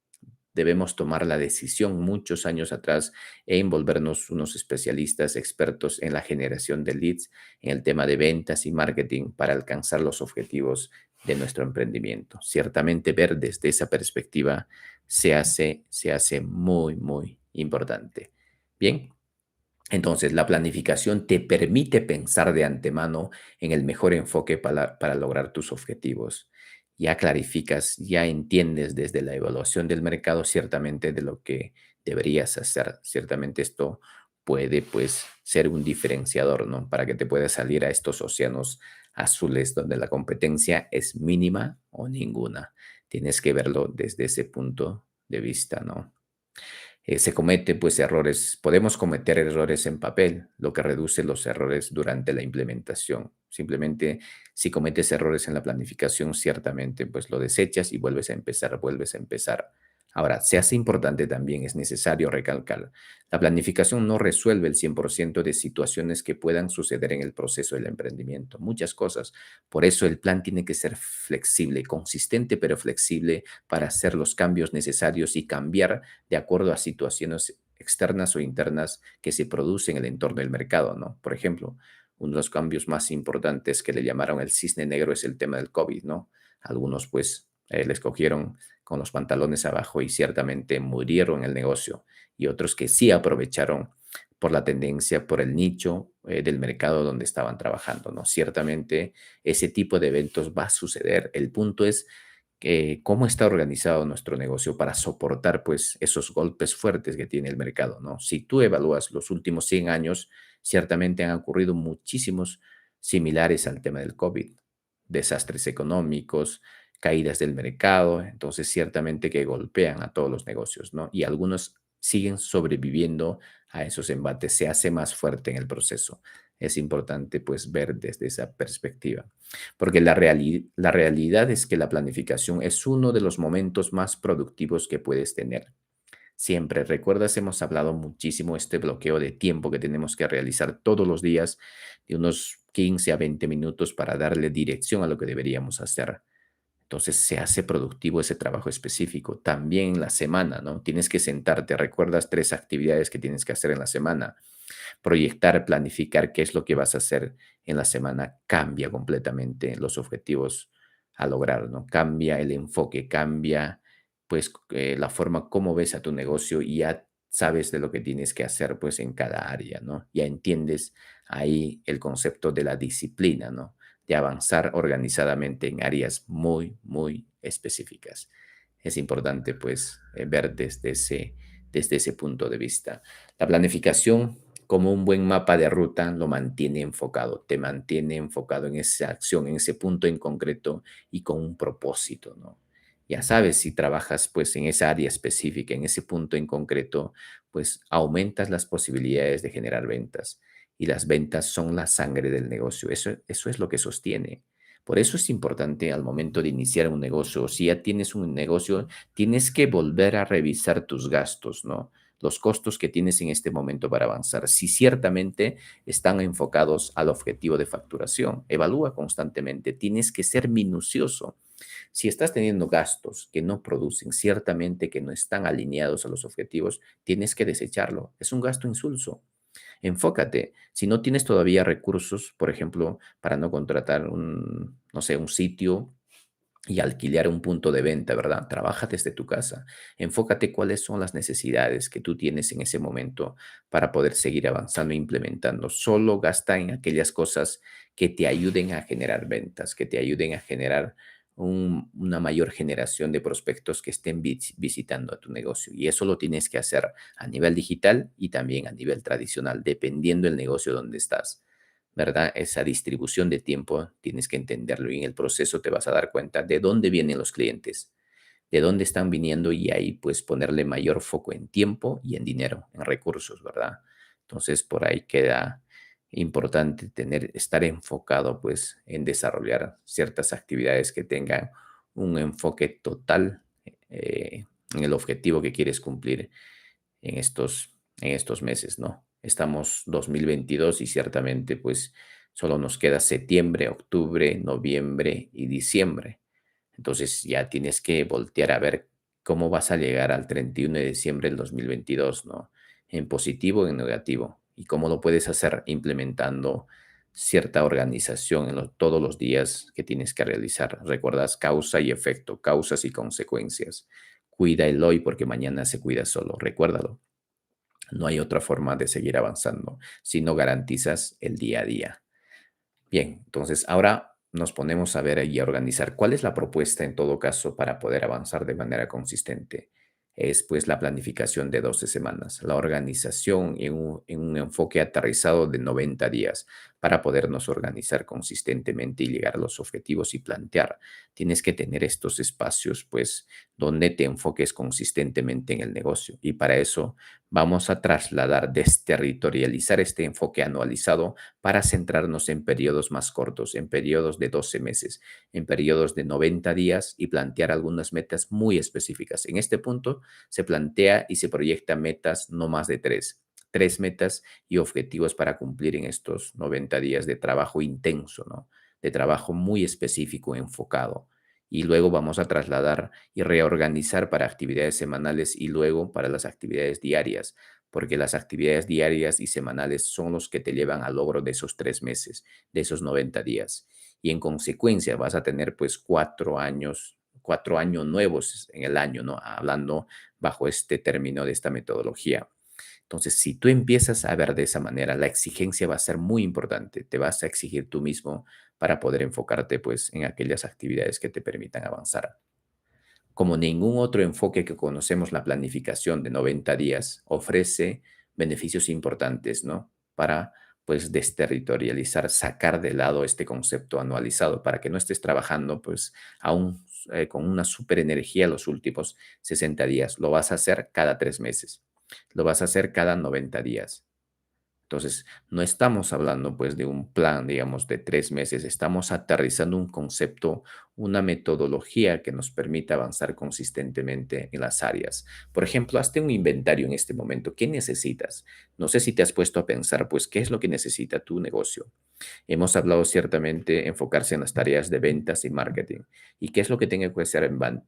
Debemos tomar la decisión muchos años atrás e envolvernos unos especialistas expertos en la generación de leads, en el tema de ventas y marketing para alcanzar los objetivos de nuestro emprendimiento. Ciertamente ver desde esa perspectiva se hace muy, muy importante. Bien, entonces, la planificación te permite pensar de antemano en el mejor enfoque para lograr tus objetivos. Ya clarificas, ya entiendes desde la evaluación del mercado ciertamente de lo que deberías hacer. Ciertamente esto puede pues ser un diferenciador, ¿no? Para que te puedas salir a estos océanos azules donde la competencia es mínima o ninguna. Tienes que verlo desde ese punto de vista, ¿no? Se comete pues errores, podemos cometer errores en papel, lo que reduce los errores durante la implementación. Simplemente si cometes errores en la planificación, ciertamente pues lo desechas y vuelves a empezar, vuelves a empezar. Ahora, se hace importante también, es necesario recalcar, la planificación no resuelve el 100% de situaciones que puedan suceder en el proceso del emprendimiento, muchas cosas. Por eso el plan tiene que ser flexible, consistente pero flexible para hacer los cambios necesarios y cambiar de acuerdo a situaciones externas o internas que se producen en el entorno del mercado, ¿no? Por ejemplo, uno de los cambios más importantes que le llamaron el cisne negro es el tema del COVID, ¿no? Algunos pues les cogieron con los pantalones abajo y ciertamente murieron en el negocio y otros que sí aprovecharon por la tendencia, por el nicho del mercado donde estaban trabajando, ¿no? Ciertamente ese tipo de eventos va a suceder. El punto es cómo está organizado nuestro negocio para soportar pues esos golpes fuertes que tiene el mercado, ¿no? Si tú evalúas los últimos 100 años, ciertamente han ocurrido muchísimos similares al tema del COVID, desastres económicos, caídas del mercado, entonces ciertamente que golpean a todos los negocios, ¿no? Y algunos siguen sobreviviendo a esos embates, se hace más fuerte en el proceso. Es importante pues ver desde esa perspectiva. Porque la realidad es que la planificación es uno de los momentos más productivos que puedes tener. Siempre, recuerdas, hemos hablado muchísimo este bloqueo de tiempo que tenemos que realizar todos los días de unos 15 a 20 minutos para darle dirección a lo que deberíamos hacer. Entonces se hace productivo ese trabajo específico. También en la semana, ¿no? Tienes que sentarte, recuerdas 3 actividades que tienes que hacer en la semana. Proyectar, planificar qué es lo que vas a hacer en la semana cambia completamente los objetivos a lograr, ¿no? Cambia el enfoque, cambia pues la forma como ves a tu negocio y ya sabes de lo que tienes que hacer pues en cada área, ¿no? Ya entiendes ahí el concepto de la disciplina, ¿no? De avanzar organizadamente en áreas muy, muy específicas. Es importante pues ver desde ese punto de vista. La planificación como un buen mapa de ruta lo mantiene enfocado, te mantiene enfocado en esa acción, en ese punto en concreto y con un propósito, ¿no? Ya sabes, si trabajas pues en esa área específica, en ese punto en concreto, pues aumentas las posibilidades de generar ventas y las ventas son la sangre del negocio. Eso es lo que sostiene. Por eso es importante al momento de iniciar un negocio, si ya tienes un negocio, tienes que volver a revisar tus gastos, ¿no? Los costos que tienes en este momento para avanzar, si ciertamente están enfocados al objetivo de facturación. Evalúa constantemente, tienes que ser minucioso. Si estás teniendo gastos que no producen, ciertamente que no están alineados a los objetivos, tienes que desecharlo. Es un gasto insulso. Enfócate. Si no tienes todavía recursos, por ejemplo, para no contratar un, no sé, un sitio y alquilar un punto de venta, ¿verdad? Trabaja desde tu casa. Enfócate cuáles son las necesidades que tú tienes en ese momento para poder seguir avanzando e implementando. Solo gasta en aquellas cosas que te ayuden a generar ventas, que te ayuden a generar una mayor generación de prospectos que estén visitando a tu negocio. Y eso lo tienes que hacer a nivel digital y también a nivel tradicional, dependiendo del negocio donde estás. ¿Verdad? Esa distribución de tiempo tienes que entenderlo y en el proceso te vas a dar cuenta de dónde vienen los clientes, de dónde están viniendo y ahí pues ponerle mayor foco en tiempo y en dinero, en recursos, ¿verdad? Entonces por ahí queda importante estar enfocado pues en desarrollar ciertas actividades que tengan un enfoque total en el objetivo que quieres cumplir en estos meses, ¿no? Estamos 2022 y ciertamente pues solo nos queda septiembre, octubre, noviembre y diciembre. Entonces ya tienes que voltear a ver cómo vas a llegar al 31 de diciembre del 2022, ¿no? En positivo o en negativo. Y cómo lo puedes hacer implementando cierta organización en todos los días que tienes que realizar. Recuerdas causa y efecto, causas y consecuencias. Cuida el hoy porque mañana se cuida solo. Recuérdalo. No hay otra forma de seguir avanzando si no garantizas el día a día. Bien, entonces ahora nos ponemos a ver y a organizar cuál es la propuesta en todo caso para poder avanzar de manera consistente. es pues la planificación de 12 semanas, la organización en un enfoque aterrizado de 90 días para podernos organizar consistentemente y llegar a los objetivos y plantear. Tienes que tener estos espacios pues donde te enfoques consistentemente en el negocio y para eso vamos a trasladar, desterritorializar este enfoque anualizado para centrarnos en periodos más cortos, en periodos de 12 meses, en periodos de 90 días y plantear algunas metas muy específicas. En este punto se plantea y se proyecta metas no más de tres metas y objetivos para cumplir en estos 90 días de trabajo intenso, ¿no? De trabajo muy específico, enfocado. Y luego vamos a trasladar y reorganizar para actividades semanales y luego para las actividades diarias, porque las actividades diarias y semanales son los que te llevan al logro de esos 3 meses, de esos 90 días. Y en consecuencia vas a tener pues 4 años, 4 años nuevos en el año, ¿no? Hablando bajo este término de esta metodología. Entonces, si tú empiezas a ver de esa manera, la exigencia va a ser muy importante. Te vas a exigir tú mismo para poder enfocarte pues en aquellas actividades que te permitan avanzar. Como ningún otro enfoque que conocemos, la planificación de 90 días ofrece beneficios importantes, ¿no? Para pues desterritorializar, sacar de lado este concepto anualizado para que no estés trabajando pues aún con una super energía los últimos 60 días. Lo vas a hacer cada 3 meses. Lo vas a hacer cada 90 días. Entonces, no estamos hablando pues de un plan, digamos, de 3 meses, estamos aterrizando un concepto, una metodología que nos permita avanzar consistentemente en las áreas. Por ejemplo, hazte un inventario en este momento. ¿Qué necesitas? No sé si te has puesto a pensar, pues, ¿qué es lo que necesita tu negocio? Hemos hablado ciertamente enfocarse en las tareas de ventas y marketing. ¿Y qué es lo que tengo que hacer en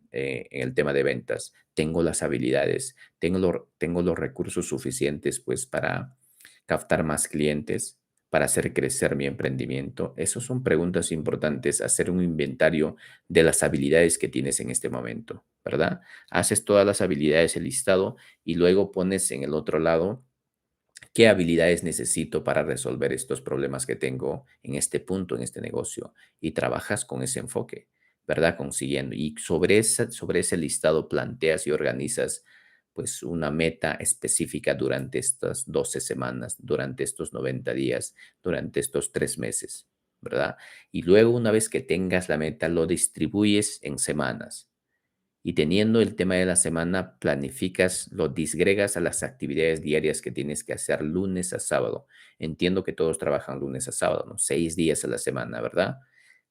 el tema de ventas? Tengo las habilidades, tengo los recursos suficientes pues para captar más clientes, para hacer crecer mi emprendimiento. Esas son preguntas importantes, hacer un inventario de las habilidades que tienes en este momento, ¿verdad? Haces todas las habilidades, el listado, y luego pones en el otro lado qué habilidades necesito para resolver estos problemas que tengo en este punto, en este negocio, y trabajas con ese enfoque, ¿verdad? Consiguiendo. Y sobre ese listado planteas y organizas pues una meta específica durante estas 12 semanas, durante estos 90 días, durante estos 3 meses, ¿verdad? Y luego una vez que tengas la meta, lo distribuyes en semanas y teniendo el tema de la semana, planificas, lo disgregas a las actividades diarias que tienes que hacer lunes a sábado. Entiendo que todos trabajan lunes a sábado, ¿no? 6 días a la semana, ¿verdad?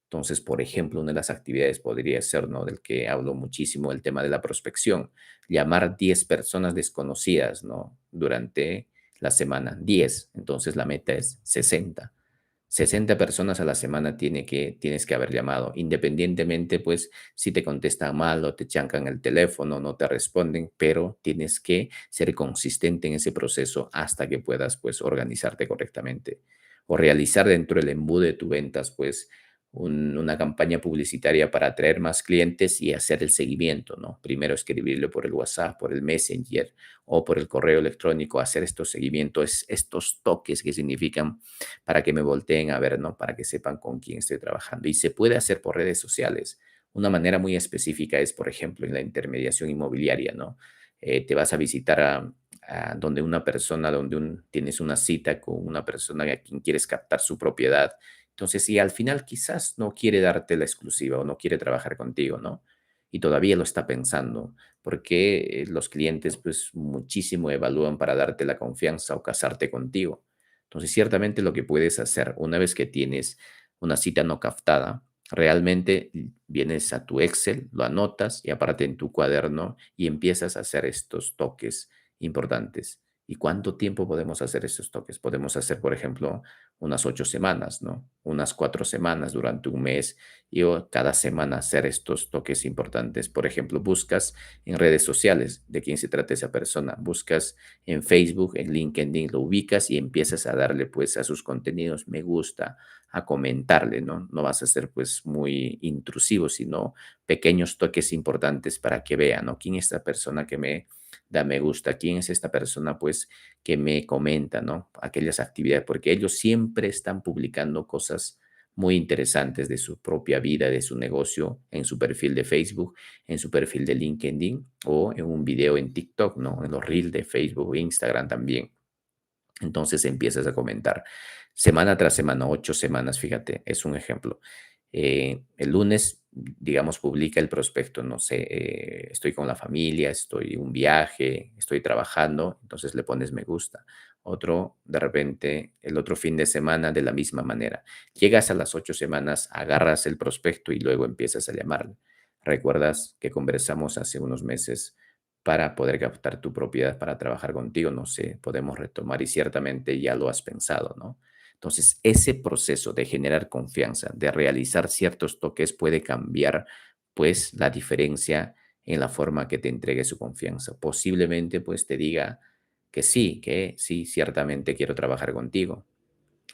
Entonces, por ejemplo, una de las actividades podría ser, ¿no? Del que hablo muchísimo, el tema de la prospección. Llamar 10 personas desconocidas, ¿no? Durante la semana. 10. Entonces, la meta es 60. 60 personas a la semana tienes que haber llamado, independientemente, pues, si te contestan mal o te chancan el teléfono, no te responden, pero tienes que ser consistente en ese proceso hasta que puedas, pues, organizarte correctamente o realizar dentro del embudo de tus ventas, pues, una campaña publicitaria para atraer más clientes y hacer el seguimiento, ¿no? Primero escribirle por el WhatsApp, por el Messenger o por el correo electrónico, hacer estos seguimientos, estos toques que significan para que me volteen a ver, ¿no? Para que sepan con quién estoy trabajando. Y se puede hacer por redes sociales. Una manera muy específica es, por ejemplo, en la intermediación inmobiliaria, ¿no? Te vas a visitar a donde una persona, tienes una cita con una persona a quien quieres captar su propiedad. Entonces, si al final quizás no quiere darte la exclusiva o no quiere trabajar contigo, ¿no? Y todavía lo está pensando, porque los clientes, pues, muchísimo evalúan para darte la confianza o casarte contigo. Entonces, ciertamente lo que puedes hacer una vez que tienes una cita no captada, realmente vienes a tu Excel, lo anotas y aparte en tu cuaderno y empiezas a hacer estos toques importantes. ¿Y cuánto tiempo podemos hacer esos toques? Podemos hacer, por ejemplo, unas 8 semanas, ¿no? Unas 4 semanas durante un mes y cada semana hacer estos toques importantes. Por ejemplo, buscas en redes sociales de quién se trata esa persona, buscas en Facebook, en LinkedIn, lo ubicas y empiezas a darle pues a sus contenidos me gusta, a comentarle, ¿no? No vas a ser pues muy intrusivo, sino pequeños toques importantes para que vean, ¿no? ¿Quién es esta persona que me da me gusta? ¿Quién es esta persona pues que me comenta, ¿no? Aquellas actividades, porque ellos siempre están publicando cosas muy interesantes de su propia vida, de su negocio, en su perfil de Facebook, en su perfil de LinkedIn o en un video en TikTok, ¿no? En los reels de Facebook, Instagram también. Entonces empiezas a comentar semana tras semana, 8 semanas, fíjate, es un ejemplo. El lunes, digamos, publica el prospecto, no sé, estoy con la familia, estoy en un viaje, estoy trabajando, entonces le pones me gusta. Otro, de repente, el otro fin de semana de la misma manera. Llegas a las 8 semanas, agarras el prospecto y luego empiezas a llamarle. ¿Recuerdas que conversamos hace unos meses para poder captar tu propiedad para trabajar contigo? No sé, podemos retomar y ciertamente ya lo has pensado, ¿no? Entonces, ese proceso de generar confianza, de realizar ciertos toques puede cambiar, pues, la diferencia en la forma que te entregue su confianza. Posiblemente, pues, te diga que sí, ciertamente quiero trabajar contigo,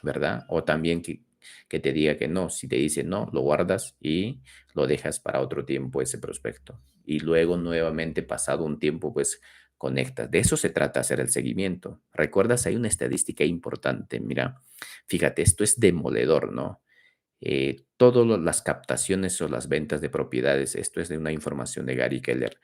¿verdad? O también que te diga que no. Si te dice no, lo guardas y lo dejas para otro tiempo ese prospecto. Y luego nuevamente, pasado un tiempo, pues conectas. De eso se trata hacer el seguimiento. ¿Recuerdas? Hay una estadística importante. Mira, fíjate, esto es demoledor, ¿no? Todas las captaciones o las ventas de propiedades, esto es de una información de Gary Keller,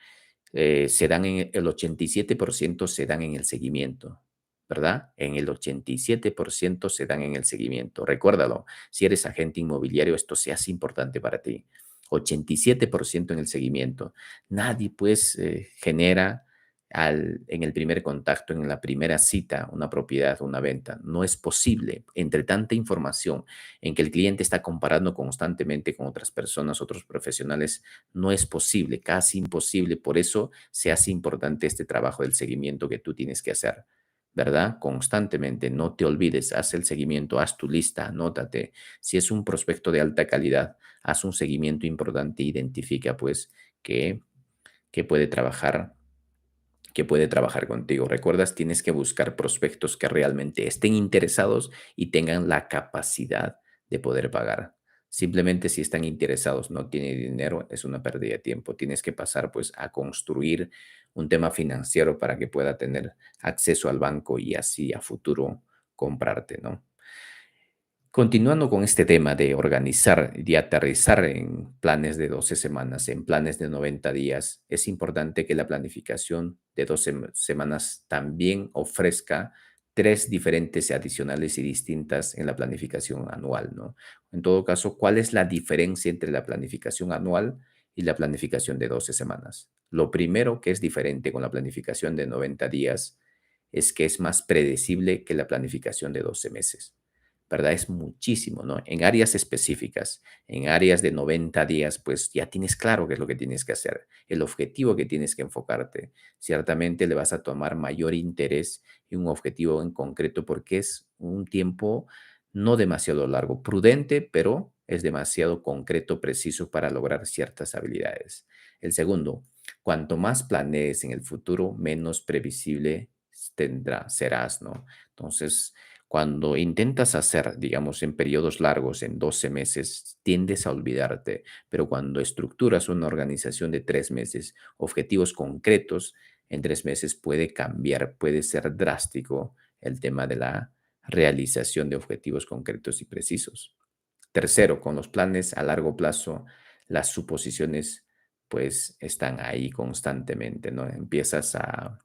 se dan en el 87% se dan en el seguimiento, ¿verdad? En el 87% se dan en el seguimiento. Recuérdalo, si eres agente inmobiliario, esto se hace importante para ti. 87% en el seguimiento. Nadie pues genera en el primer contacto, en la primera cita, una propiedad, una venta. No es posible entre tanta información en que el cliente está comparando constantemente con otras personas, otros profesionales. No es posible, casi imposible. Por eso se hace importante este trabajo del seguimiento que tú tienes que hacer, ¿verdad? Constantemente, no te olvides, haz el seguimiento, haz tu lista, anótate. Si es un prospecto de alta calidad, haz un seguimiento importante, identifica pues que, que puede trabajar que puede trabajar contigo. ¿Recuerdas? Tienes que buscar prospectos que realmente estén interesados y tengan la capacidad de poder pagar. Simplemente si están interesados, no tienen dinero, es una pérdida de tiempo. Tienes que pasar pues a construir un tema financiero para que pueda tener acceso al banco y así a futuro comprarte, ¿no? Continuando con este tema de organizar y aterrizar en planes de 12 semanas, en planes de 90 días, es importante que la planificación de 12 semanas también ofrezca tres diferentes adicionales y distintas en la planificación anual, ¿no? En todo caso, ¿cuál es la diferencia entre la planificación anual y la planificación de 12 semanas? Lo primero que es diferente con la planificación de 90 días es que es más predecible que la planificación de 12 meses. ¿Verdad? Es muchísimo, ¿no? En áreas específicas, en áreas de 90 días, pues ya tienes claro qué es lo que tienes que hacer, el objetivo que tienes que enfocarte. Ciertamente le vas a tomar mayor interés en un objetivo en concreto porque es un tiempo no demasiado largo, prudente, pero es demasiado concreto, preciso para lograr ciertas habilidades. El segundo, cuanto más planees en el futuro, menos previsible serás, ¿no? Entonces, cuando intentas hacer, digamos, en periodos largos, en 12 meses, tiendes a olvidarte, pero cuando estructuras una organización de 3 meses, objetivos concretos, en 3 meses puede cambiar, puede ser drástico el tema de la realización de objetivos concretos y precisos. Tercero, con los planes a largo plazo, las suposiciones pues están ahí constantemente, ¿no? Empiezas a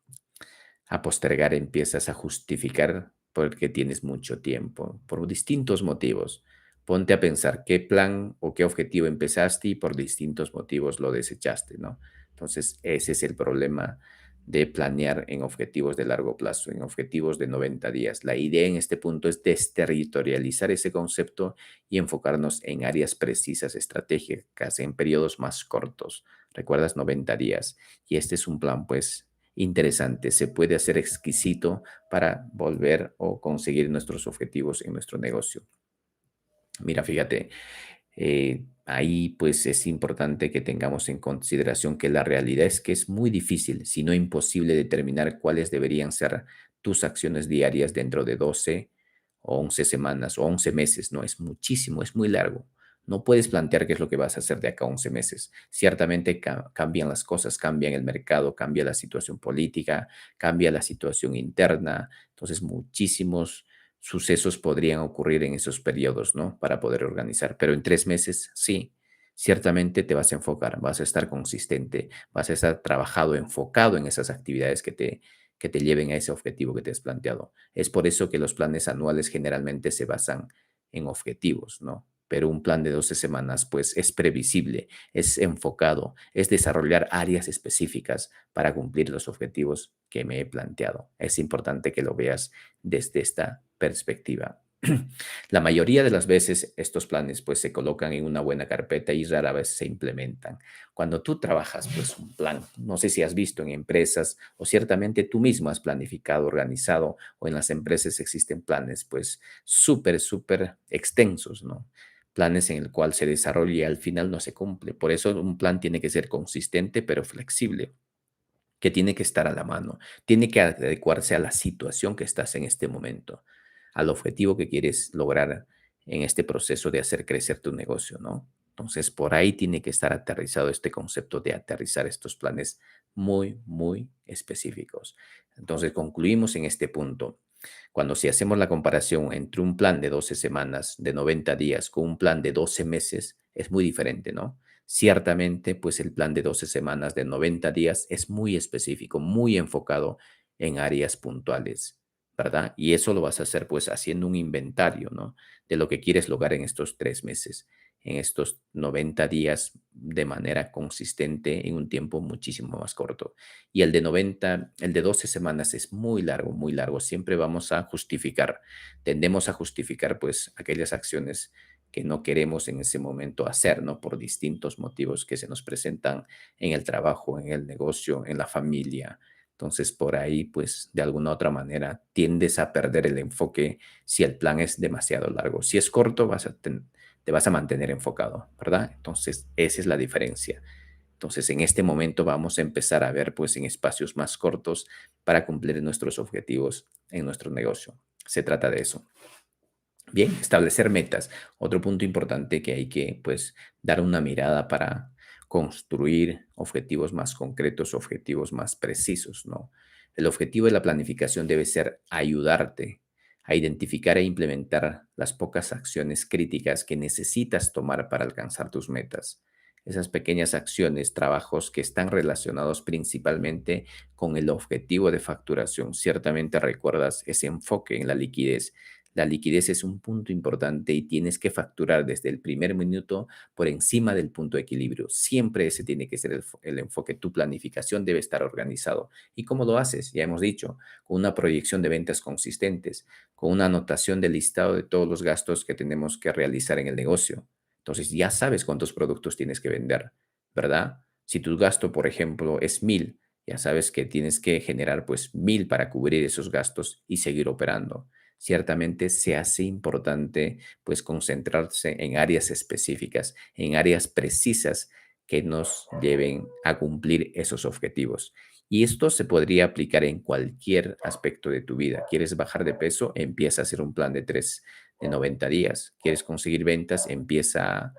postergar, empiezas a justificar porque tienes mucho tiempo, por distintos motivos. Ponte a pensar qué plan o qué objetivo empezaste y por distintos motivos lo desechaste, ¿no? Entonces, ese es el problema de planear en objetivos de largo plazo, en objetivos de 90 días. La idea en este punto es desterritorializar ese concepto y enfocarnos en áreas precisas, estratégicas, en periodos más cortos. ¿Recuerdas? 90 días. Y este es un plan, pues, interesante, se puede hacer exquisito para volver o conseguir nuestros objetivos en nuestro negocio. Mira, fíjate, ahí pues es importante que tengamos en consideración que la realidad es que es muy difícil, si no imposible, determinar cuáles deberían ser tus acciones diarias dentro de 12 o 11 semanas o 11 meses, ¿no? Es muchísimo, es muy largo. No puedes plantear qué es lo que vas a hacer de acá a 11 meses. Ciertamente cambian las cosas, cambia el mercado, cambia la situación política, cambia la situación interna. Entonces, muchísimos sucesos podrían ocurrir en esos periodos, ¿no? Para poder organizar. Pero en 3 meses, sí, ciertamente te vas a enfocar, vas a estar consistente, vas a estar trabajado, enfocado en esas actividades que te lleven a ese objetivo que te has planteado. Es por eso que los planes anuales generalmente se basan en objetivos, ¿no? Pero un plan de 12 semanas, pues es previsible, es enfocado, es desarrollar áreas específicas para cumplir los objetivos que me he planteado. Es importante que lo veas desde esta perspectiva. La mayoría de las veces estos planes pues se colocan en una buena carpeta y rara vez se implementan. Cuando tú trabajas pues un plan, no sé si has visto en empresas o ciertamente tú mismo has planificado, organizado o en las empresas existen planes pues súper extensos, ¿no? Planes en el cual se desarrolla y al final no se cumple. Por eso un plan tiene que ser consistente pero flexible, que tiene que estar a la mano, tiene que adecuarse a la situación que estás en este momento, al objetivo que quieres lograr en este proceso de hacer crecer tu negocio, ¿no? Entonces, por ahí tiene que estar aterrizado este concepto de aterrizar estos planes muy específicos. Entonces, concluimos en este punto. Cuando si hacemos la comparación entre un plan de 12 semanas, de 90 días, con un plan de 12 meses, es muy diferente, ¿no? Ciertamente, pues el plan de 12 semanas de 90 días es muy específico, muy enfocado en áreas puntuales, ¿verdad? Y eso lo vas a hacer pues haciendo un inventario, ¿no? De lo que quieres lograr en estos 3 meses, en estos 90 días de manera consistente en un tiempo muchísimo más corto. Y el de 12 semanas es muy largo, muy largo. Siempre vamos a justificar, tendemos a justificar pues aquellas acciones que no queremos en ese momento hacer, ¿no? Por distintos motivos que se nos presentan en el trabajo, en el negocio, en la familia. Entonces, por ahí, pues, de alguna otra manera, tiendes a perder el enfoque si el plan es demasiado largo. Si es corto, te vas a mantener enfocado, ¿verdad? Entonces, esa es la diferencia. Entonces, en este momento vamos a empezar a ver, pues, en espacios más cortos para cumplir nuestros objetivos en nuestro negocio. Se trata de eso. Bien, establecer metas. Otro punto importante que hay que, pues, dar una mirada para construir objetivos más concretos, objetivos más precisos, ¿no? El objetivo de la planificación debe ser ayudarte a identificar e implementar las pocas acciones críticas que necesitas tomar para alcanzar tus metas. Esas pequeñas acciones, trabajos que están relacionados principalmente con el objetivo de facturación. Ciertamente recuerdas ese enfoque en la liquidez. La liquidez es un punto importante y tienes que facturar desde el primer minuto por encima del punto de equilibrio. Siempre ese tiene que ser el enfoque. Tu planificación debe estar organizado. ¿Y cómo lo haces? Ya hemos dicho, con una proyección de ventas consistentes, con una anotación del listado de todos los gastos que tenemos que realizar en el negocio. Entonces ya sabes cuántos productos tienes que vender, ¿verdad? Si tu gasto, por ejemplo, es 1000, ya sabes que tienes que generar pues 1000 para cubrir esos gastos y seguir operando. Ciertamente se hace importante pues concentrarse en áreas específicas, en áreas precisas que nos lleven a cumplir esos objetivos. Y esto se podría aplicar en cualquier aspecto de tu vida. ¿Quieres bajar de peso? Empieza a hacer un plan de 90 días. ¿Quieres conseguir ventas? Empieza a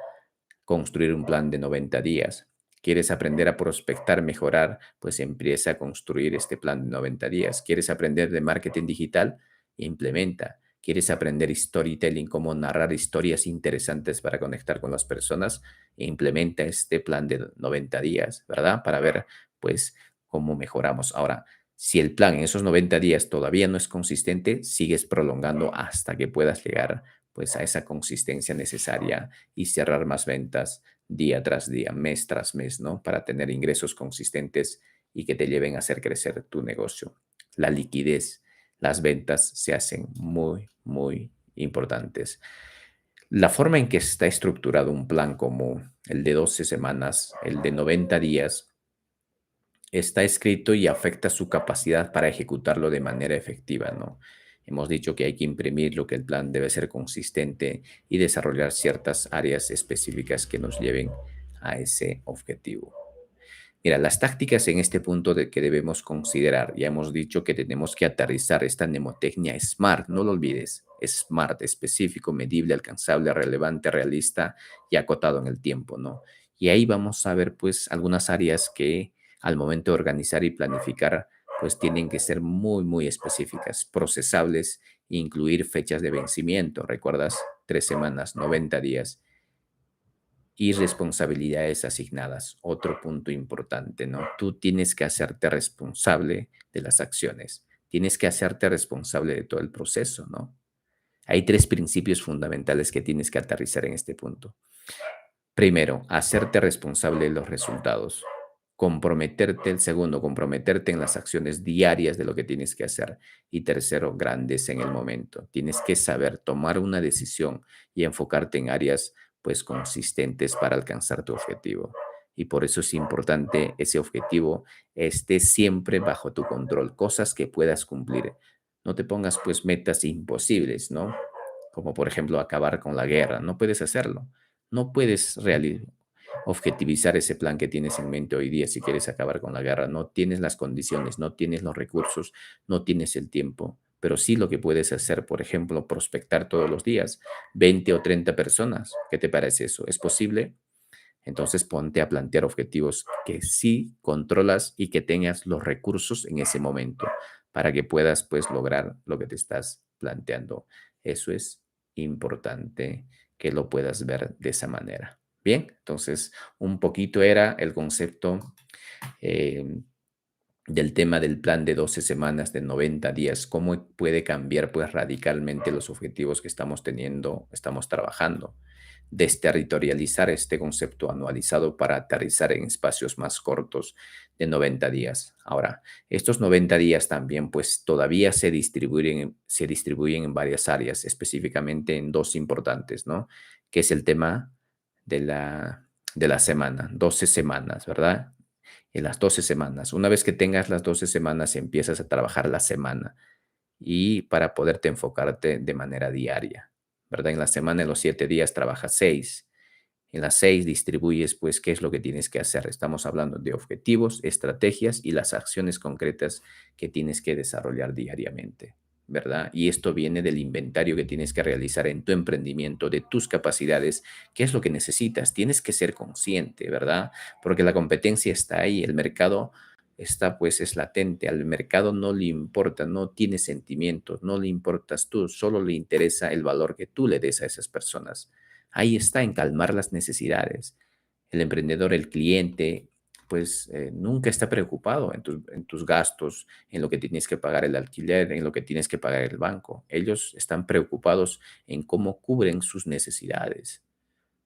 construir un plan de 90 días. ¿Quieres aprender a prospectar, mejorar? Pues empieza a construir este plan de 90 días. ¿Quieres aprender de marketing digital? Implementa. ¿Quieres aprender storytelling, cómo narrar historias interesantes para conectar con las personas? Implementa este plan de 90 días, ¿verdad? Para ver, pues, cómo mejoramos. Ahora, si el plan en esos 90 días todavía no es consistente, sigues prolongando hasta que puedas llegar, pues, a esa consistencia necesaria y cerrar más ventas día tras día, mes tras mes, ¿no? Para tener ingresos consistentes y que te lleven a hacer crecer tu negocio. La liquidez, las ventas se hacen muy importantes. La forma en que está estructurado un plan como el de 12 semanas, el de 90 días, está escrito y afecta su capacidad para ejecutarlo de manera efectiva, ¿no? Hemos dicho que hay que imprimir lo que el plan debe ser consistente y desarrollar ciertas áreas específicas que nos lleven a ese objetivo. Mira, las tácticas en este punto de que debemos considerar, ya hemos dicho que tenemos que aterrizar esta mnemotecnia SMART, no lo olvides, SMART, específico, medible, alcanzable, relevante, realista y acotado en el tiempo, ¿no? Y ahí vamos a ver pues algunas áreas que al momento de organizar y planificar pues tienen que ser muy específicas, procesables incluir fechas de vencimiento, ¿recuerdas? 3 semanas, 90 días y responsabilidades asignadas. Otro punto importante, ¿no? Tú tienes que hacerte responsable de las acciones, tienes que hacerte responsable de todo el proceso, ¿no? Hay tres principios fundamentales que tienes que aterrizar en este punto. Primero, hacerte responsable de los resultados. Comprometerte, el segundo, comprometerte en las acciones diarias de lo que tienes que hacer. Y tercero, grandes en el momento. Tienes que saber tomar una decisión y enfocarte en áreas pues consistentes para alcanzar tu objetivo. Y por eso es importante ese objetivo esté siempre bajo tu control, cosas que puedas cumplir. No te pongas pues metas imposibles, ¿no? Como por ejemplo acabar con la guerra. No puedes hacerlo. No puedes objetivizar ese plan que tienes en mente hoy día si quieres acabar con la guerra. No tienes las condiciones, no tienes los recursos, no tienes el tiempo. Pero sí lo que puedes hacer, por ejemplo, prospectar todos los días 20 o 30 personas. ¿Qué te parece eso? ¿Es posible? Entonces ponte a plantear objetivos que sí controlas y que tengas los recursos en ese momento para que puedas pues lograr lo que te estás planteando. Eso es importante que lo puedas ver de esa manera. Bien, entonces un poquito era el concepto eh, del tema del plan de 12 semanas, de 90 días, cómo puede cambiar pues radicalmente los objetivos que estamos teniendo, estamos trabajando. Desterritorializar este concepto anualizado para aterrizar en espacios más cortos de 90 días. Ahora, estos 90 días también pues todavía se distribuyen en varias áreas, específicamente en dos importantes, ¿no? Que es el tema de la semana, 12 semanas, ¿verdad? En las 12 semanas. Una vez que tengas las 12 semanas, empiezas a trabajar la semana y para poderte enfocarte de manera diaria, ¿verdad? En la semana, en los 7 días, trabajas 6. En las 6 distribuyes, pues, qué es lo que tienes que hacer. Estamos hablando de objetivos, estrategias y las acciones concretas que tienes que desarrollar diariamente, ¿verdad? Y esto viene del inventario que tienes que realizar en tu emprendimiento, de tus capacidades, qué es lo que necesitas. Tienes que ser consciente, ¿verdad? Porque la competencia está ahí, el mercado está, pues, es latente. Al mercado no le importa, no tiene sentimientos, no le importas tú, solo le interesa el valor que tú le des a esas personas. Ahí está, en calmar las necesidades. El emprendedor, el cliente, pues nunca está preocupado en tus gastos, en lo que tienes que pagar el alquiler, en lo que tienes que pagar el banco. Ellos están preocupados en cómo cubren sus necesidades,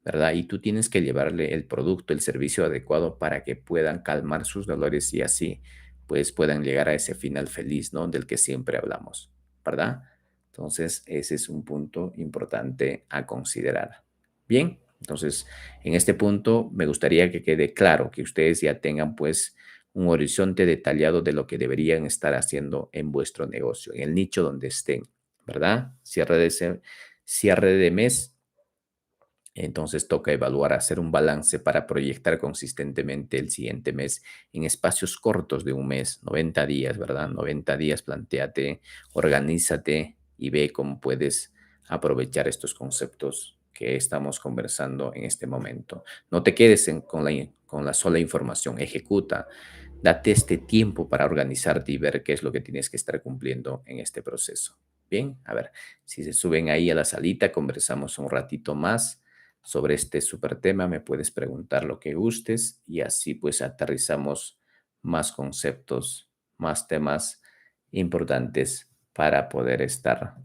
¿verdad? Y tú tienes que llevarle el producto, el servicio adecuado para que puedan calmar sus dolores y así pues puedan llegar a ese final feliz, ¿no? Del que siempre hablamos, ¿verdad? Entonces, ese es un punto importante a considerar. Bien, entonces, en este punto me gustaría que quede claro que ustedes ya tengan pues un horizonte detallado de lo que deberían estar haciendo en vuestro negocio, en el nicho donde estén, ¿verdad? Cierre de mes, entonces toca evaluar, hacer un balance para proyectar consistentemente el siguiente mes en espacios cortos de un mes, 90 días, ¿verdad? 90 días, plantéate, organízate y ve cómo puedes aprovechar estos conceptos que estamos conversando en este momento. No te quedes con la sola información, ejecuta, date este tiempo para organizarte y ver qué es lo que tienes que estar cumpliendo en este proceso. Bien, a ver, si se suben ahí a la salita, conversamos un ratito más sobre este súper tema, me puedes preguntar lo que gustes y así pues aterrizamos más conceptos, más temas importantes para poder estar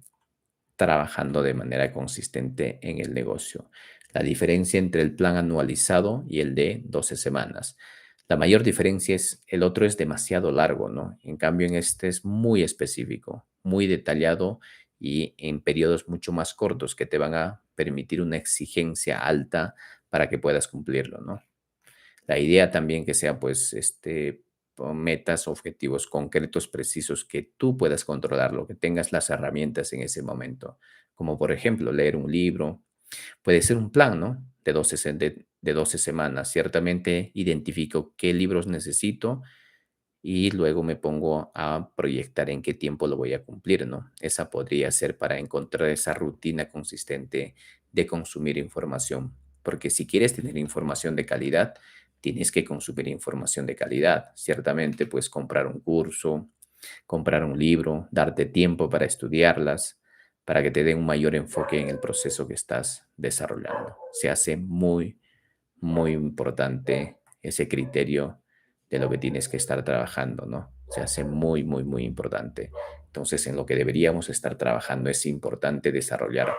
trabajando de manera consistente en el negocio. La diferencia entre el plan anualizado y el de 12 semanas. La mayor diferencia es el otro es demasiado largo, ¿no? En cambio, en este es muy específico, muy detallado y en periodos mucho más cortos que te van a permitir una exigencia alta para que puedas cumplirlo, ¿no? La idea también que sea, pues, pon metas, objetivos concretos, precisos, que tú puedas controlarlo, que tengas las herramientas en ese momento. Como por ejemplo, leer un libro. Puede ser un plan, ¿no? De 12 semanas. Ciertamente identifico qué libros necesito y luego me pongo a proyectar en qué tiempo lo voy a cumplir, ¿no? Esa podría ser para encontrar esa rutina consistente de consumir información, porque si quieres tener información de calidad, tienes que consumir información de calidad. Ciertamente, pues comprar un curso, comprar un libro, darte tiempo para estudiarlas, para que te dé un mayor enfoque en el proceso que estás desarrollando. Se hace muy importante ese criterio de lo que tienes que estar trabajando, ¿no? Se hace muy importante. Entonces, en lo que deberíamos estar trabajando es importante desarrollar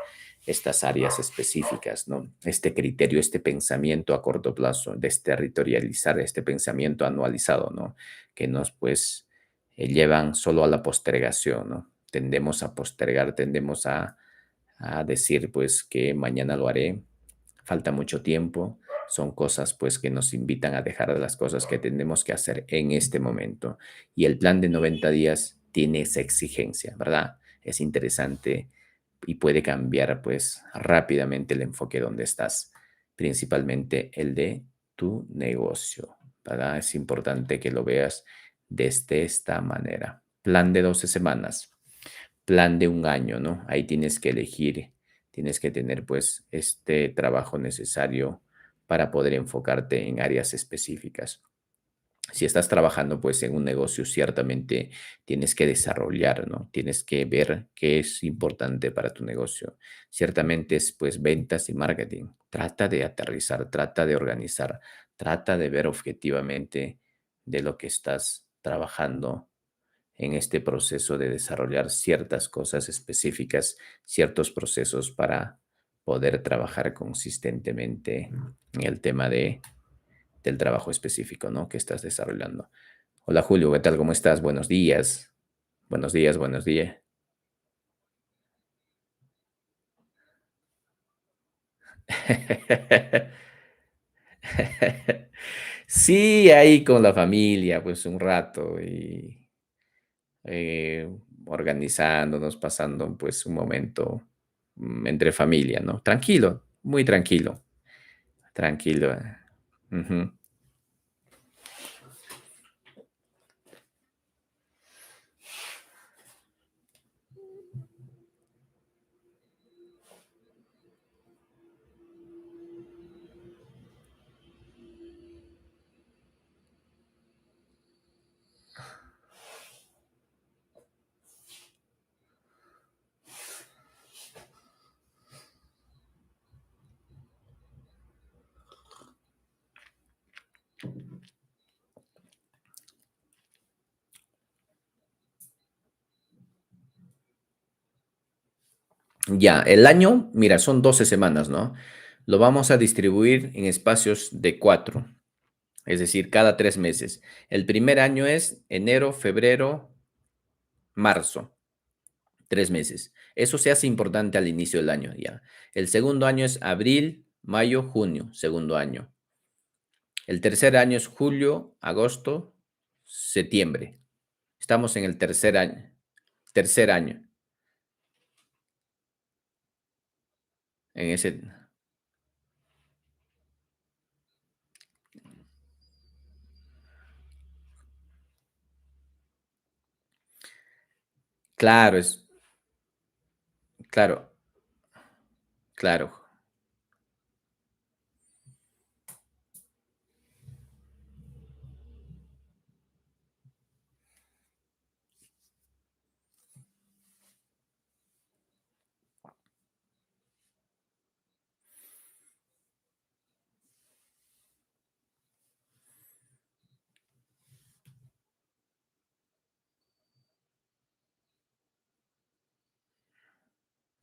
estas áreas específicas, ¿no? Este criterio, este pensamiento a corto plazo, desterritorializar este pensamiento anualizado, ¿no? Que nos, pues, llevan solo a la postergación, ¿no? Tendemos a postergar, tendemos a decir, pues, que mañana lo haré, falta mucho tiempo, son cosas pues que nos invitan a dejar las cosas que tenemos que hacer en este momento. Y el plan de 90 días tiene esa exigencia, ¿verdad? Es interesante y puede cambiar pues rápidamente el enfoque donde estás, principalmente el de tu negocio, ¿verdad? Es importante que lo veas desde esta manera. Plan de 12 semanas, plan de un año, ¿no? Ahí tienes que elegir, tienes que tener pues este trabajo necesario para poder enfocarte en áreas específicas. Si estás trabajando pues en un negocio, ciertamente tienes que desarrollar, ¿no? Tienes que ver qué es importante para tu negocio. Ciertamente es pues ventas y marketing. Trata de aterrizar, trata de organizar, trata de ver objetivamente de lo que estás trabajando en este proceso de desarrollar ciertas cosas específicas, ciertos procesos para poder trabajar consistentemente en el tema del trabajo específico, ¿no? Que estás desarrollando. Hola Julio, ¿qué tal? ¿Cómo estás? Buenos días. Buenos días, buenos días. Sí, ahí con la familia, pues un rato y eh, organizándonos, pasando pues un momento entre familia, ¿no? Tranquilo, muy tranquilo, tranquilo. Ujú. Ya, el año, mira, son 12 semanas, ¿no? Lo vamos a distribuir en espacios de 4, es decir, cada 3 meses. El primer año es enero, febrero, marzo. 3 meses. Eso se hace importante al inicio del año, ya. El segundo año es abril, mayo, junio, segundo año. El tercer año es julio, agosto, septiembre. Estamos en el tercer año. Tercer año. En ese. Claro, claro, claro.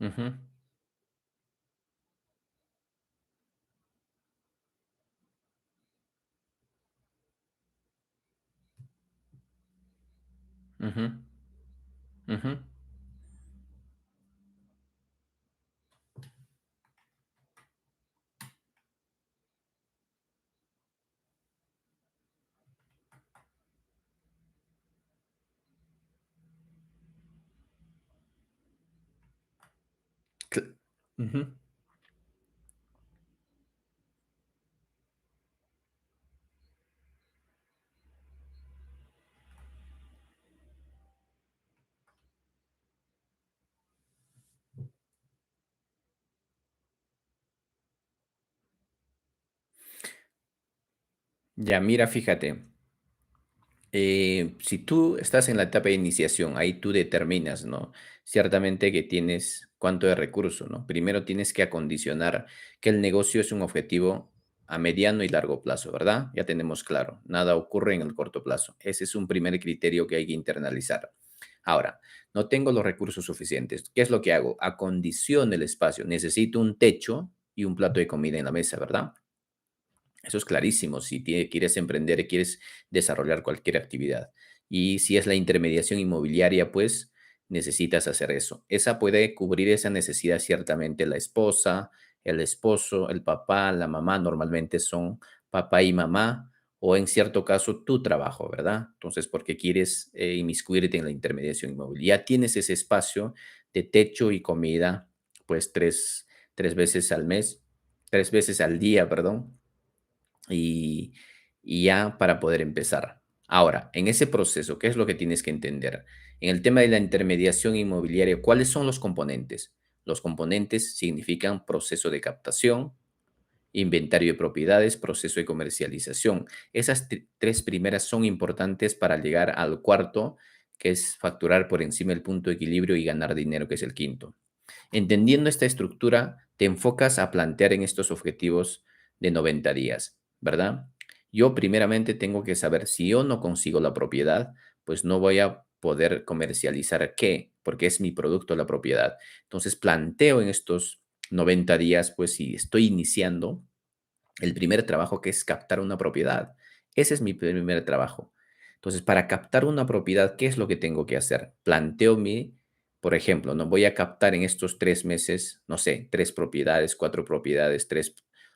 Ujú, ujú, ujú. Cl- ujú. Ya, mira, fíjate. Si tú estás en la etapa de iniciación, ahí tú determinas, ¿no? Ciertamente que tienes ¿Cuánto de recurso, no? Primero tienes que acondicionar que el negocio es un objetivo a mediano y largo plazo, ¿verdad? Ya tenemos claro, nada ocurre en el corto plazo. Ese es un primer criterio que hay que internalizar. Ahora, no tengo los recursos suficientes. ¿Qué es lo que hago? Acondiciono el espacio. Necesito un techo y un plato de comida en la mesa, ¿verdad? Eso es clarísimo si quieres emprender, quieres desarrollar cualquier actividad. Y si es la intermediación inmobiliaria, pues necesitas hacer eso. Esa puede cubrir esa necesidad ciertamente la esposa, el esposo, el papá, la mamá, normalmente son papá y mamá, o en cierto caso tu trabajo, ¿verdad? Entonces, porque quieres inmiscuirte en la intermediación inmobiliaria. Ya tienes ese espacio de techo y comida, pues tres veces al mes, 3 veces al día, perdón, y, y ya para poder empezar. Ahora, en ese proceso, ¿qué es lo que tienes que entender? En el tema de la intermediación inmobiliaria, ¿cuáles son los componentes? Los componentes significan proceso de captación, inventario de propiedades, proceso de comercialización. Esas tres primeras son importantes para llegar al cuarto, que es facturar por encima del punto de equilibrio y ganar dinero, que es el quinto. Entendiendo esta estructura, te enfocas a plantear en estos objetivos de 90 días, ¿verdad? Yo primeramente tengo que saber si yo no consigo la propiedad, pues no voy a poder comercializar qué, porque es mi producto la propiedad. Entonces planteo en estos 90 días, pues si estoy iniciando, el primer trabajo que es captar una propiedad. Ese es mi primer trabajo. Entonces, para captar una propiedad, ¿qué es lo que tengo que hacer? Planteo mi, por ejemplo, no voy a captar en estos 3 meses, no sé, 3 propiedades, 4 propiedades, tres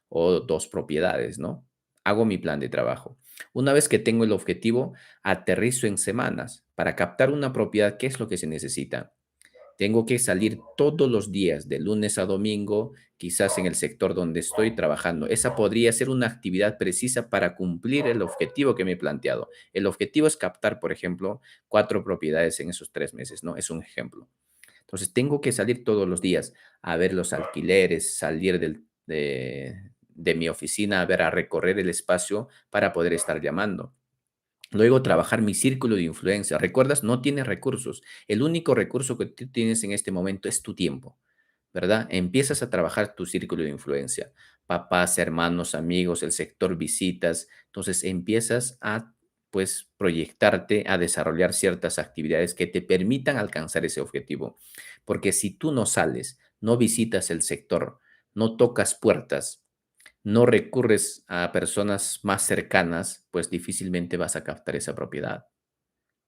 o 2 propiedades, ¿no? Hago mi plan de trabajo. Una vez que tengo el objetivo, aterrizo en semanas. Para captar una propiedad, ¿qué es lo que se necesita? Tengo que salir todos los días, de lunes a domingo, quizás en el sector donde estoy trabajando. Esa podría ser una actividad precisa para cumplir el objetivo que me he planteado. El objetivo es captar, por ejemplo, 4 propiedades en esos 3 meses, ¿no? Es un ejemplo. Entonces, tengo que salir todos los días a ver los alquileres, salir de mi oficina a ver, a recorrer el espacio para poder estar llamando. Luego, trabajar mi círculo de influencia. ¿Recuerdas? No tienes recursos. El único recurso que tú tienes en este momento es tu tiempo, ¿verdad? Empiezas a trabajar tu círculo de influencia. Papás, hermanos, amigos, el sector visitas. Entonces, empiezas a, pues, proyectarte a desarrollar ciertas actividades que te permitan alcanzar ese objetivo. Porque si tú no sales, no visitas el sector, no tocas puertas, no recurres a personas más cercanas, pues difícilmente vas a captar esa propiedad.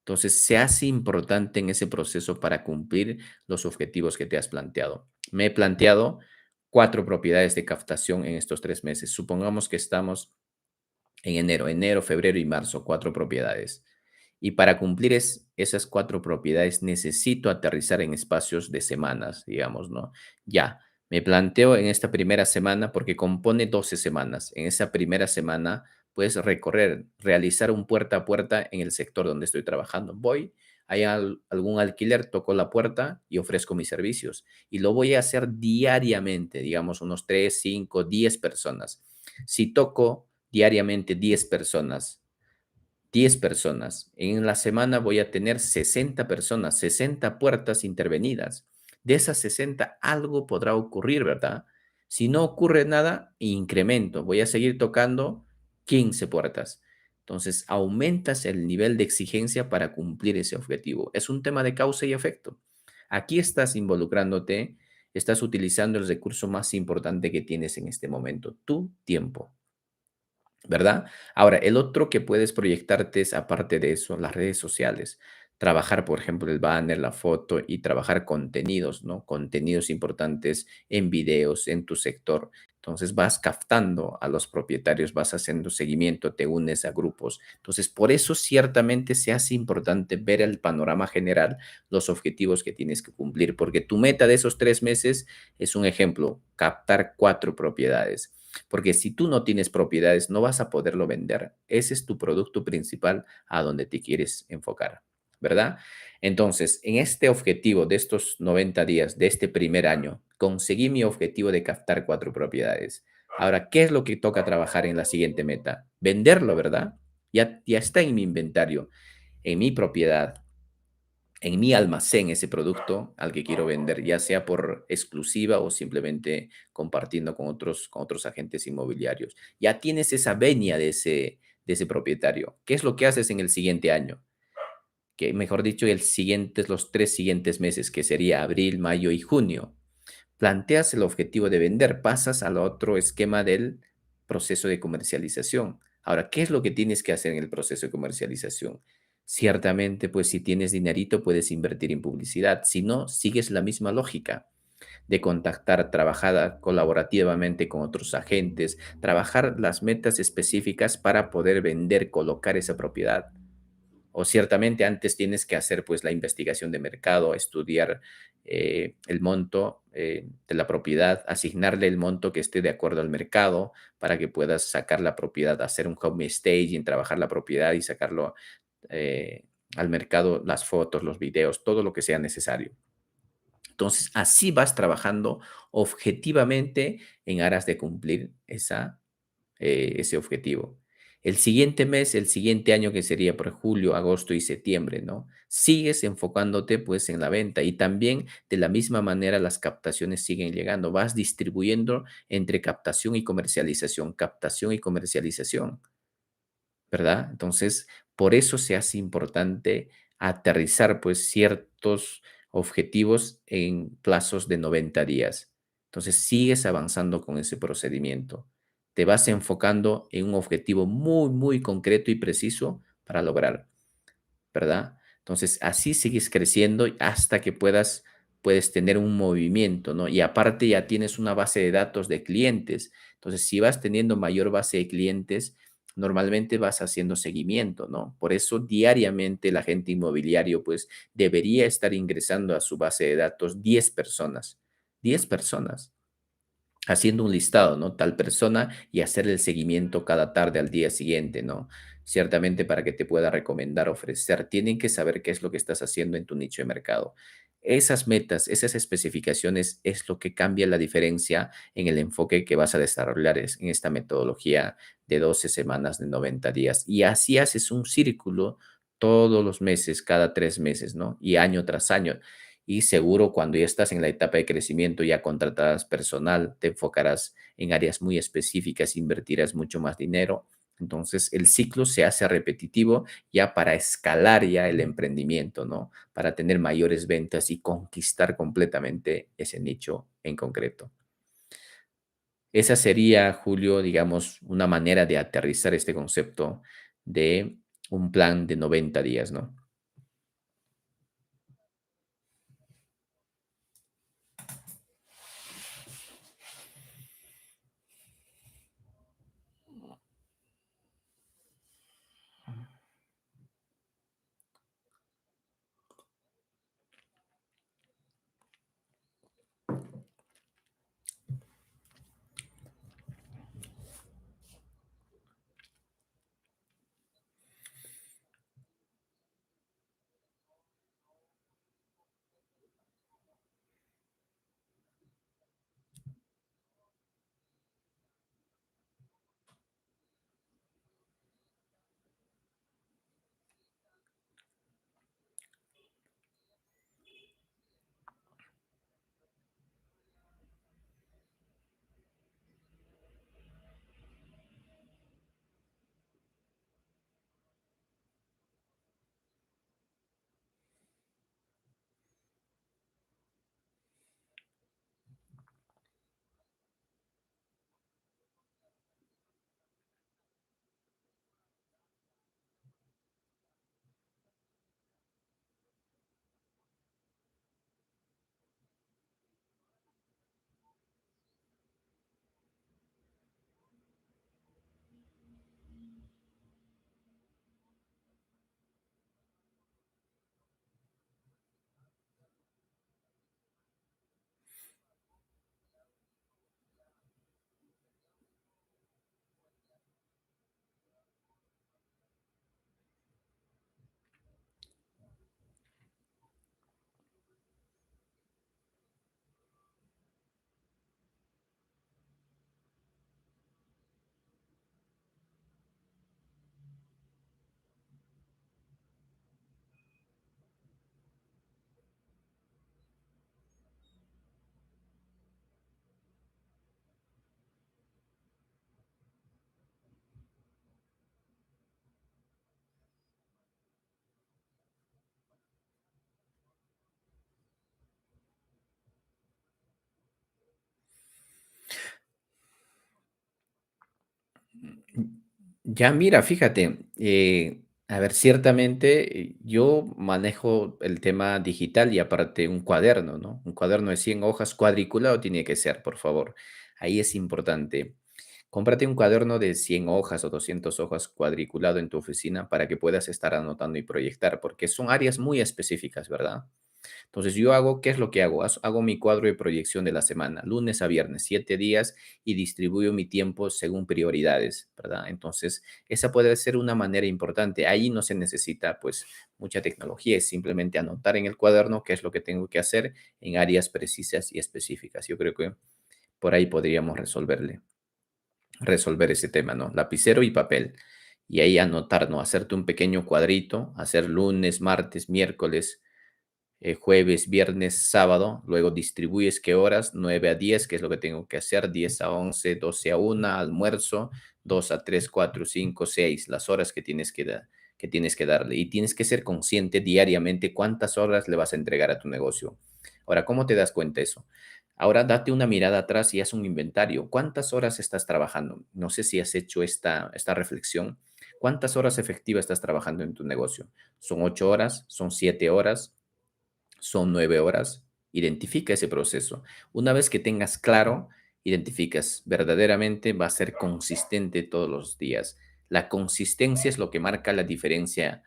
Entonces, se hace importante en ese proceso para cumplir los objetivos que te has planteado. Me he planteado 4 propiedades de captación en estos 3 meses. Supongamos que estamos en enero, febrero y marzo, 4 propiedades. Y para cumplir esas 4 propiedades necesito aterrizar en espacios de semanas, digamos, ¿no? Ya, me planteo en esta primera semana porque compone 12 semanas. En esa primera semana, puedes recorrer, realizar un puerta a puerta en el sector donde estoy trabajando. Voy, hay algún alquiler, toco la puerta y ofrezco mis servicios. Y lo voy a hacer diariamente, digamos, unos 3, 5, 10 personas. Si toco diariamente 10 personas, 10 personas. En la semana voy a tener 60 personas, 60 puertas intervenidas. De esas 60 algo podrá ocurrir, ¿verdad? Si no ocurre nada, incremento. Voy a seguir tocando 15 puertas. Entonces, aumentas el nivel de exigencia para cumplir ese objetivo. Es un tema de causa y efecto. Aquí estás involucrándote, estás utilizando el recurso más importante que tienes en este momento, tu tiempo. ¿Verdad? Ahora, el otro que puedes proyectarte es, aparte de eso, las redes sociales. Trabajar, por ejemplo, el banner, la foto y trabajar contenidos, ¿no? Contenidos importantes en videos, en tu sector. Entonces vas captando a los propietarios, vas haciendo seguimiento, te unes a grupos. Entonces, por eso ciertamente se hace importante ver el panorama general, los objetivos que tienes que cumplir, porque tu meta de esos 3 meses es un ejemplo, captar 4 propiedades. Porque si tú no tienes propiedades, no vas a poderlo vender. Ese es tu producto principal a donde te quieres enfocar, ¿verdad? Entonces, en este objetivo de estos 90 días, de este primer año, conseguí mi objetivo de captar 4 propiedades. Ahora, ¿qué es lo que toca trabajar en la siguiente meta? Venderlo, ¿verdad? Ya está en mi inventario, en mi propiedad. en mi almacén ese producto al que quiero vender, ya sea por exclusiva o simplemente compartiendo con otros agentes inmobiliarios. Ya tienes esa venia de ese propietario. ¿Qué es lo que haces en el siguiente año? Que mejor dicho, los 3 siguientes meses, que sería abril, mayo y junio. Planteas el objetivo de vender, pasas al otro esquema del proceso de comercialización. Ahora, ¿qué es lo que tienes que hacer en el proceso de comercialización? Ciertamente, pues si tienes dinerito, puedes invertir en publicidad. Si no, sigues la misma lógica de contactar, trabajar colaborativamente con otros agentes, trabajar las metas específicas para poder vender, colocar esa propiedad. O ciertamente antes tienes que hacer pues la investigación de mercado, estudiar el monto de la propiedad, asignarle el monto que esté de acuerdo al mercado para que puedas sacar la propiedad, hacer un home staging, trabajar la propiedad y sacarlo eh, al mercado, las fotos, los videos, todo lo que sea necesario. Entonces, así vas trabajando objetivamente en aras de cumplir ese objetivo. El siguiente mes, el siguiente año, que sería por julio, agosto y septiembre, ¿no? Sigues enfocándote pues en la venta y también de la misma manera las captaciones siguen llegando. Vas distribuyendo entre captación y comercialización, ¿verdad? Entonces, por eso se hace importante aterrizar pues ciertos objetivos en plazos de 90 días. Entonces, sigues avanzando con ese procedimiento. Te vas enfocando en un objetivo muy, muy concreto y preciso para lograr. ¿Verdad? Entonces, así sigues creciendo hasta que puedes tener un movimiento, ¿no? Y aparte ya tienes una base de datos de clientes. Entonces, si vas teniendo mayor base de clientes, normalmente vas haciendo seguimiento, ¿no? Por eso diariamente el agente inmobiliario, pues, debería estar ingresando a su base de datos 10 personas. 10 personas haciendo un listado, ¿no? Tal persona y hacer el seguimiento cada tarde al día siguiente, ¿no? Ciertamente para que te pueda recomendar, ofrecer. Tienen que saber qué es lo que estás haciendo en tu nicho de mercado. Esas metas, esas especificaciones es lo que cambia la diferencia en el enfoque que vas a desarrollar en esta metodología de 12 semanas, de 90 días. Y así haces un círculo todos los meses, cada 3 meses, ¿no? Y año tras año. Y seguro cuando ya estás en la etapa de crecimiento, ya contratarás personal, te enfocarás en áreas muy específicas, invertirás mucho más dinero. Entonces el ciclo se hace repetitivo ya para escalar ya el emprendimiento, ¿no? Para tener mayores ventas y conquistar completamente ese nicho en concreto. Esa sería, Julio, digamos, una manera de aterrizar este concepto de un plan de 90 días, ¿no? Ya, mira, fíjate, a ver, ciertamente yo manejo el tema digital y aparte un cuaderno, ¿no? Un cuaderno de 100 hojas cuadriculado tiene que ser, por favor. Ahí es importante. Cómprate un cuaderno de 100 hojas o 200 hojas cuadriculado en tu oficina para que puedas estar anotando y proyectar, porque son áreas muy específicas, ¿verdad? Entonces yo hago, ¿qué es lo que hago? Hago mi cuadro de proyección de la semana, lunes a viernes, 7 días y distribuyo mi tiempo según prioridades, ¿verdad? Entonces esa puede ser una manera importante. Ahí no se necesita pues mucha tecnología, es simplemente anotar en el cuaderno qué es lo que tengo que hacer en áreas precisas y específicas. Yo creo que por ahí podríamos resolver ese tema, ¿no? Lapicero y papel. Y ahí anotar, ¿no? Hacerte un pequeño cuadrito, hacer lunes, martes, miércoles, jueves, viernes, sábado, luego distribuyes qué horas, 9 a 10, que es lo que tengo que hacer, 10 a 11, 12 a 1, almuerzo, 2 a 3, 4, 5, 6, las horas que tienes que darle. Y tienes que ser consciente diariamente cuántas horas le vas a entregar a tu negocio. Ahora, ¿cómo te das cuenta eso? Ahora date una mirada atrás y haz un inventario. ¿Cuántas horas estás trabajando? No sé si has hecho esta reflexión. ¿Cuántas horas efectivas estás trabajando en tu negocio? ¿Son 8 horas? ¿Son 7 horas? Son 9 horas. Identifica ese proceso. Una vez que tengas claro, identificas verdaderamente, va a ser consistente todos los días. La consistencia es lo que marca la diferencia,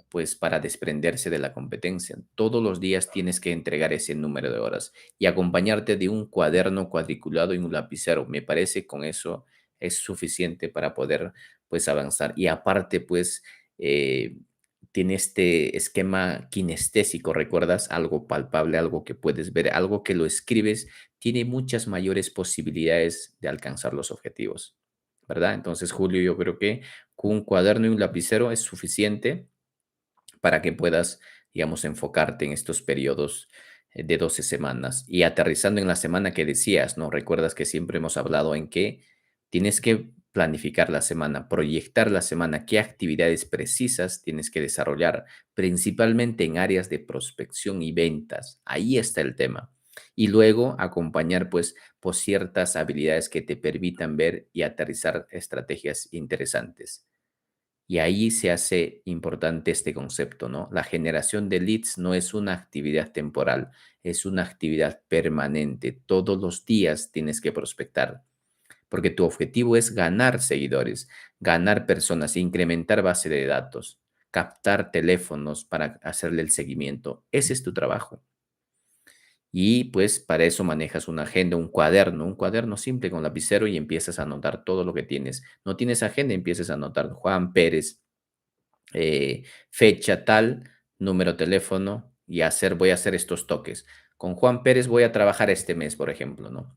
pues para desprenderse de la competencia. Todos los días tienes que entregar ese número de horas y acompañarte de un cuaderno cuadriculado y un lapicero. Me parece con eso es suficiente para poder pues avanzar. Y aparte pues eh, tiene este esquema kinestésico, ¿recuerdas? Algo palpable, algo que puedes ver, algo que lo escribes, tiene muchas mayores posibilidades de alcanzar los objetivos, ¿verdad? Entonces, Julio, yo creo que con un cuaderno y un lapicero es suficiente para que puedas, digamos, enfocarte en estos periodos de 12 semanas. Y aterrizando en la semana que decías, ¿no? Recuerdas que siempre hemos hablado en que tienes que planificar la semana, proyectar la semana, qué actividades precisas tienes que desarrollar, principalmente en áreas de prospección y ventas. Ahí está el tema. Y luego acompañar pues por ciertas habilidades que te permitan ver y aterrizar estrategias interesantes. Y ahí se hace importante este concepto, ¿no? La generación de leads no es una actividad temporal, es una actividad permanente. Todos los días tienes que prospectar, porque tu objetivo es ganar seguidores, ganar personas, incrementar base de datos, captar teléfonos para hacerle el seguimiento. Ese es tu trabajo. Y pues para eso manejas una agenda, un cuaderno simple con lapicero y empiezas a anotar todo lo que tienes. No tienes agenda, empiezas a anotar Juan Pérez, fecha tal, número teléfono y voy a hacer estos toques. Con Juan Pérez voy a trabajar este mes, por ejemplo, ¿no?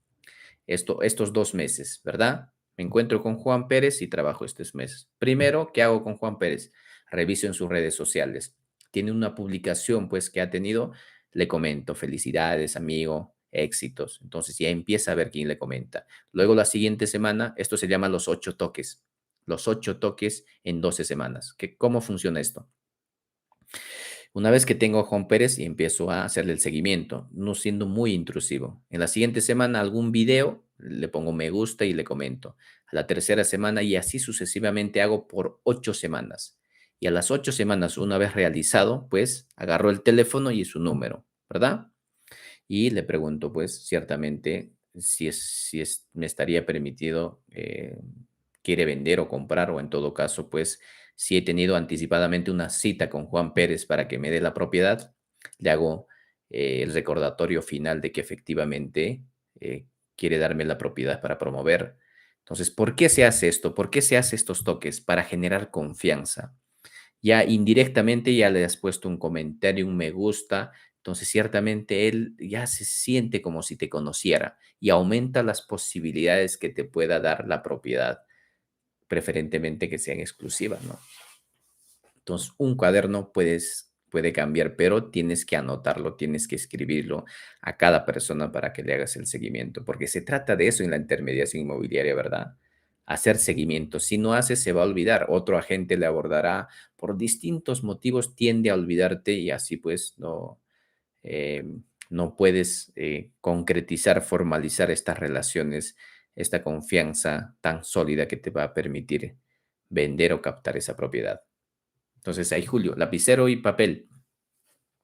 Estos 2 meses, ¿verdad? Me encuentro con Juan Pérez y trabajo estos meses. Primero, ¿qué hago con Juan Pérez? Reviso en sus redes sociales. Tiene una publicación, pues, que ha tenido, le comento, felicidades, amigo, éxitos. Entonces ya empieza a ver quién le comenta. Luego la siguiente semana, esto se llama los 8 toques. Los 8 toques en 12 semanas. ¿Cómo funciona esto? Una vez que tengo a Juan Pérez y empiezo a hacerle el seguimiento, no siendo muy intrusivo. En la siguiente semana algún video, le pongo me gusta y le comento. A la tercera semana y así sucesivamente hago por 8 semanas. Y a las 8 semanas, una vez realizado, pues agarro el teléfono y su número, ¿verdad? Y le pregunto, pues, ciertamente, si me estaría permitido, quiere vender o comprar, o en todo caso, pues, si he tenido anticipadamente una cita con Juan Pérez para que me dé la propiedad, le hago el recordatorio final de que efectivamente quiere darme la propiedad para promover. Entonces, ¿por qué se hace esto? ¿Por qué se hace estos toques? Para generar confianza. Ya indirectamente ya le has puesto un comentario, un me gusta, entonces ciertamente él ya se siente como si te conociera y aumenta las posibilidades que te pueda dar la propiedad, preferentemente que sean exclusivas, ¿no? Entonces, un cuaderno puede cambiar, pero tienes que anotarlo, tienes que escribirlo a cada persona para que le hagas el seguimiento, porque se trata de eso en la intermediación inmobiliaria, ¿verdad? Hacer seguimiento. Si no haces, se va a olvidar. Otro agente le abordará por distintos motivos, tiende a olvidarte y así pues eh, no puedes concretizar, formalizar estas relaciones, esta confianza tan sólida que te va a permitir vender o captar esa propiedad. Entonces ahí, Julio, lapicero y papel.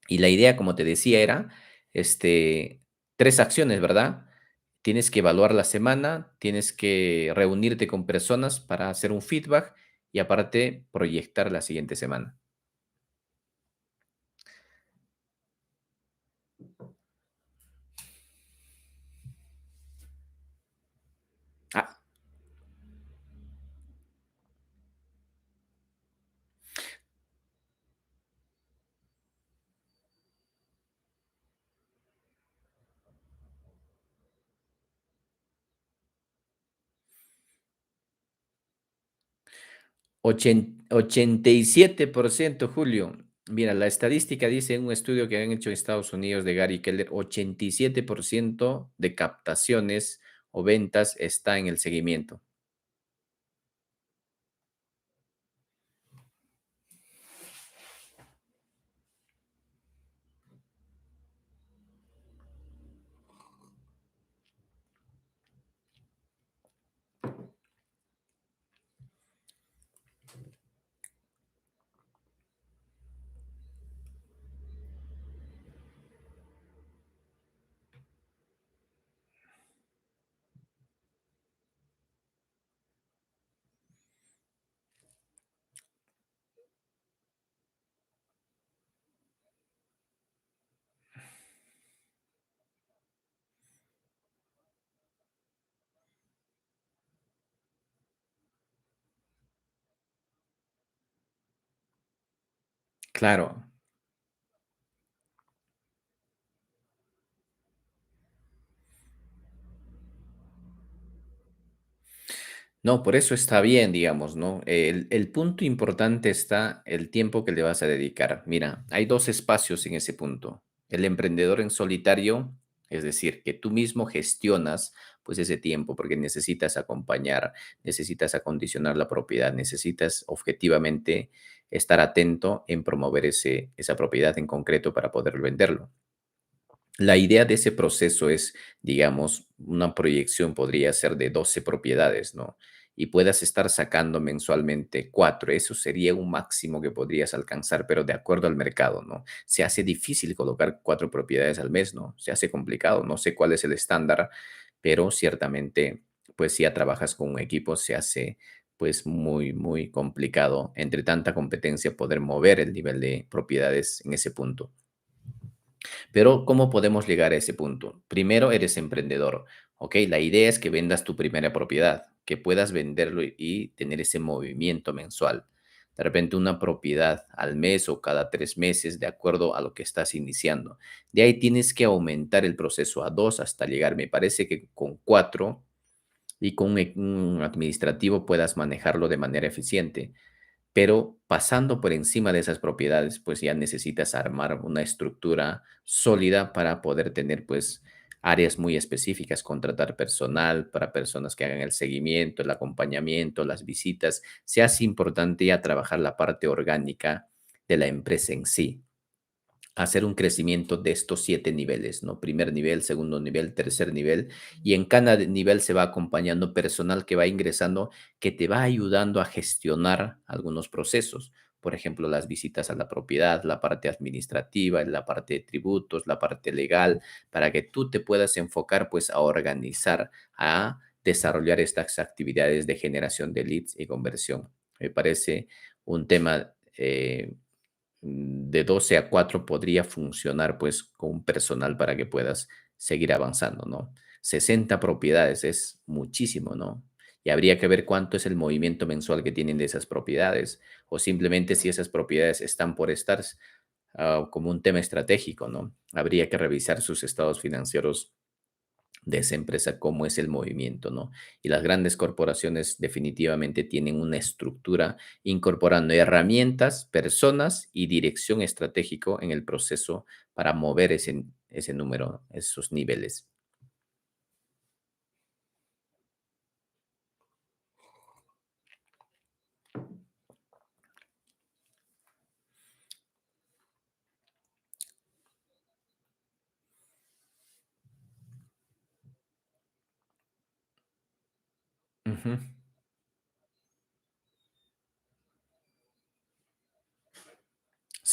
Y la idea, como te decía, era tres acciones, ¿verdad? Tienes que evaluar la semana, tienes que reunirte con personas para hacer un feedback y aparte proyectar la siguiente semana. Ah, 87%, Julio. Mira, la estadística dice en un estudio que han hecho en Estados Unidos de Gary Keller, 87% de captaciones o ventas está en el seguimiento. Claro. No, por eso está bien, digamos, ¿no? El punto importante está el tiempo que le vas a dedicar. Mira, hay dos espacios en ese punto. El emprendedor en solitario, es decir, que tú mismo gestionas pues ese tiempo porque necesitas acompañar, necesitas acondicionar la propiedad, necesitas objetivamente estar atento en promover esa propiedad en concreto para poder venderlo. La idea de ese proceso es, digamos, una proyección podría ser de 12 propiedades, ¿no? Y puedas estar sacando mensualmente 4. Eso sería un máximo que podrías alcanzar, pero de acuerdo al mercado, ¿no? Se hace difícil colocar 4 propiedades al mes, ¿no? Se hace complicado. No sé cuál es el estándar, pero ciertamente, pues si ya trabajas con un equipo, se hace pues muy, muy complicado entre tanta competencia poder mover el nivel de propiedades en ese punto. Pero, ¿cómo podemos llegar a ese punto? Primero, eres emprendedor, ¿ok? La idea es que vendas tu primera propiedad, que puedas venderlo y tener ese movimiento mensual. De repente una propiedad al mes o cada 3 meses, de acuerdo a lo que estás iniciando. De ahí tienes que aumentar el proceso a dos hasta llegar, me parece que con cuatro y con un administrativo puedas manejarlo de manera eficiente. Pero pasando por encima de esas propiedades, pues ya necesitas armar una estructura sólida para poder tener pues áreas muy específicas, contratar personal para personas que hagan el seguimiento, el acompañamiento, las visitas. Se hace importante ya trabajar la parte orgánica de la empresa en sí, hacer un crecimiento de estos 7 niveles, ¿no? Primer nivel, segundo nivel, tercer nivel, y en cada nivel se va acompañando personal que va ingresando, que te va ayudando a gestionar algunos procesos. Por ejemplo, las visitas a la propiedad, la parte administrativa, la parte de tributos, la parte legal, para que tú te puedas enfocar pues a organizar, a desarrollar estas actividades de generación de leads y conversión. Me parece un tema de 12 a 4 podría funcionar pues con un personal para que puedas seguir avanzando, ¿no? 60 propiedades es muchísimo, ¿no? Y habría que ver cuánto es el movimiento mensual que tienen de esas propiedades o simplemente si esas propiedades están por estar como un tema estratégico, ¿no? Habría que revisar sus estados financieros de esa empresa, cómo es el movimiento, ¿no? Y las grandes corporaciones definitivamente tienen una estructura incorporando herramientas, personas y dirección estratégico en el proceso para mover ese número, esos niveles. Ujú.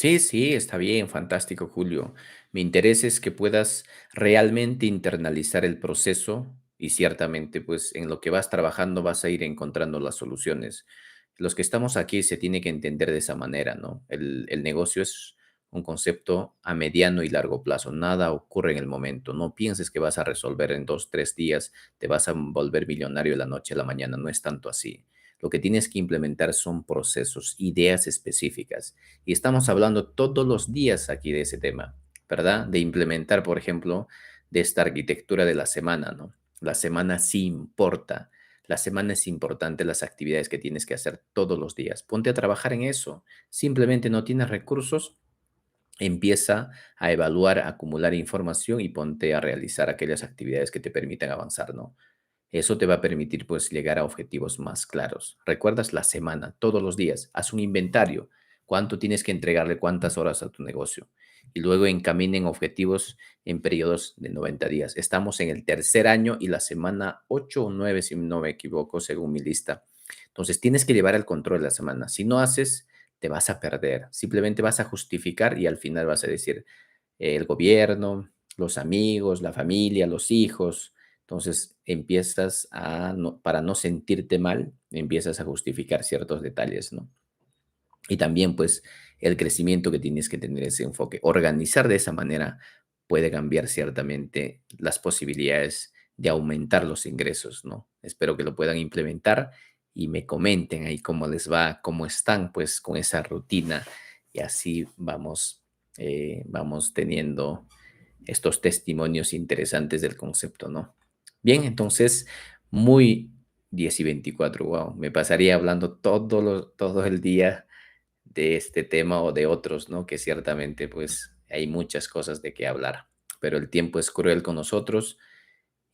Sí, sí, está bien, fantástico, Julio. Mi interés es que puedas realmente internalizar el proceso y ciertamente, pues en lo que vas trabajando vas a ir encontrando las soluciones. Los que estamos aquí se tiene que entender de esa manera, ¿no? El negocio es un concepto a mediano y largo plazo. Nada ocurre en el momento. No pienses que vas a resolver en 2, 3 días, te vas a volver millonario de la noche a la mañana. No es tanto así. Lo que tienes que implementar son procesos, ideas específicas y estamos hablando todos los días aquí de ese tema, ¿verdad? De implementar, por ejemplo, de esta arquitectura de la semana, ¿no? La semana sí importa. La semana es importante, las actividades que tienes que hacer todos los días. Ponte a trabajar en eso. Simplemente no tienes recursos, empieza a evaluar, a acumular información y ponte a realizar aquellas actividades que te permitan avanzar, ¿no? Eso te va a permitir pues llegar a objetivos más claros. Recuerdas la semana, todos los días, haz un inventario, cuánto tienes que entregarle, cuántas horas a tu negocio y luego encaminen objetivos en periodos de 90 días. Estamos en el tercer año y la semana 8 o 9, si no me equivoco, según mi lista. Entonces tienes que llevar el control de la semana. Si no haces, te vas a perder. Simplemente vas a justificar y al final vas a decir, el gobierno, los amigos, la familia, los hijos. Entonces empiezas a, para no sentirte mal, empiezas a justificar ciertos detalles, ¿no? Y también pues el crecimiento que tienes que tener ese enfoque. Organizar de esa manera puede cambiar ciertamente las posibilidades de aumentar los ingresos, ¿no? Espero que lo puedan implementar y me comenten ahí cómo les va, cómo están pues con esa rutina y así vamos teniendo estos testimonios interesantes del concepto, ¿no? Bien, entonces, muy 10 y 24, wow, me pasaría hablando todo el día de este tema o de otros, ¿no? Que ciertamente, pues, hay muchas cosas de qué hablar, pero el tiempo es cruel con nosotros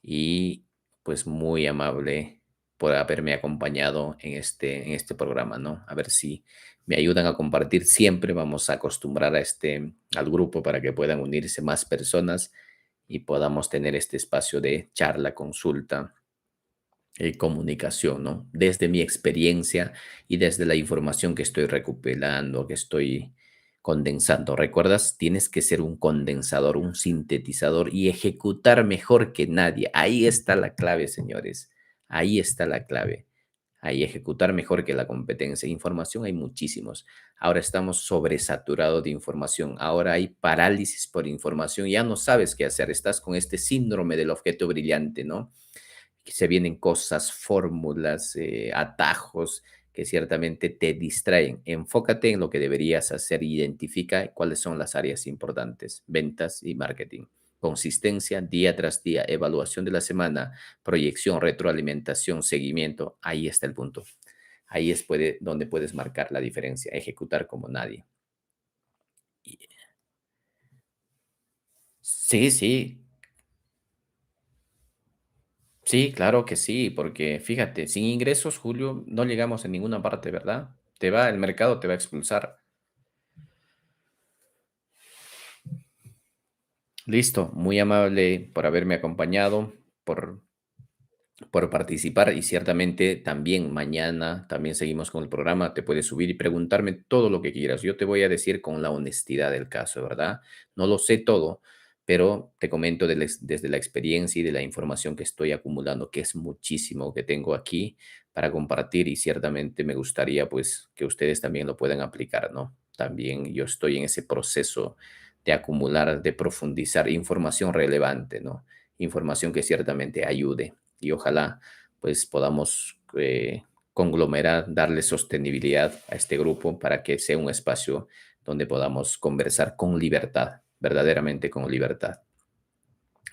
y, pues, muy amable por haberme acompañado en este programa, ¿no? A ver si me ayudan a compartir. Siempre vamos a acostumbrar al grupo para que puedan unirse más personas y podamos tener este espacio de charla, consulta comunicación, ¿no? Desde mi experiencia y desde la información que estoy recopilando, que estoy condensando. ¿Recuerdas? Tienes que ser un condensador, un sintetizador y ejecutar mejor que nadie. Ahí está la clave, señores. Ahí está la clave. Ahí ejecutar mejor que la competencia. Información hay muchísimos. Ahora estamos sobresaturados de información. Ahora hay parálisis por información. Ya no sabes qué hacer. Estás con este síndrome del objeto brillante, ¿no? Que se vienen cosas, fórmulas, atajos que ciertamente te distraen. Enfócate en lo que deberías hacer, identifica cuáles son las áreas importantes, ventas y marketing. Consistencia día tras día, evaluación de la semana, proyección, retroalimentación, seguimiento. Ahí está el punto. Ahí es donde puedes marcar la diferencia, ejecutar como nadie. Y- Sí, sí, sí, claro que sí, porque fíjate, sin ingresos, Julio, no llegamos a ninguna parte, ¿verdad? El mercado te va a expulsar. Listo, muy amable por haberme acompañado, por, por participar y ciertamente también mañana también seguimos con el programa. Te puedes subir y preguntarme todo lo que quieras. Yo te voy a decir con la honestidad del caso, ¿verdad? No lo sé todo, pero te comento desde la experiencia y de la información que estoy acumulando, que es muchísimo que tengo aquí para compartir y ciertamente me gustaría pues que ustedes también lo puedan aplicar, ¿no? También yo estoy en ese proceso de acumular, de profundizar información relevante, ¿no? Información que ciertamente ayude y ojalá pues podamos conglomerar, darle sostenibilidad a este grupo para que sea un espacio donde podamos conversar con libertad, verdaderamente con libertad.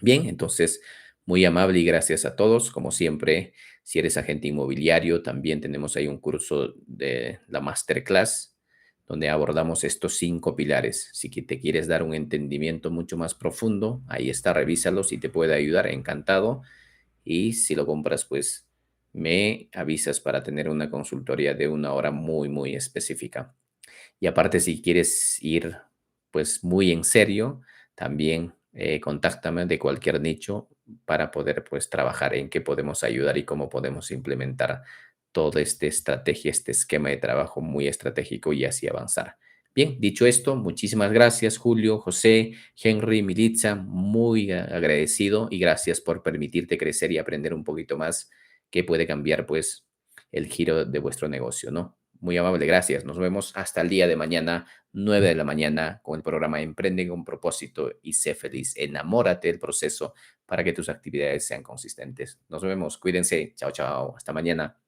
Bien, entonces, muy amable y gracias a todos. Como siempre, si eres agente inmobiliario, también tenemos ahí un curso de la masterclass donde abordamos estos 5 pilares. Si te quieres dar un entendimiento mucho más profundo, ahí está, revísalo si te puede ayudar, encantado. Y si lo compras, pues me avisas para tener una consultoría de 1 hora muy, muy específica. Y aparte, si quieres ir pues muy en serio, también contáctame de cualquier nicho para poder pues trabajar en qué podemos ayudar y cómo podemos implementar toda esta estrategia, este esquema de trabajo muy estratégico y así avanzar. Bien, dicho esto, muchísimas gracias, Julio, José, Henry, Militza, muy agradecido y gracias por permitirte crecer y aprender un poquito más que puede cambiar, pues, el giro de vuestro negocio, ¿no? Muy amable, gracias. Nos vemos hasta el día de mañana, 9 de la mañana, con el programa Emprende con propósito y sé feliz. Enamórate del proceso para que tus actividades sean consistentes. Nos vemos, cuídense. Chao, chao. Hasta mañana.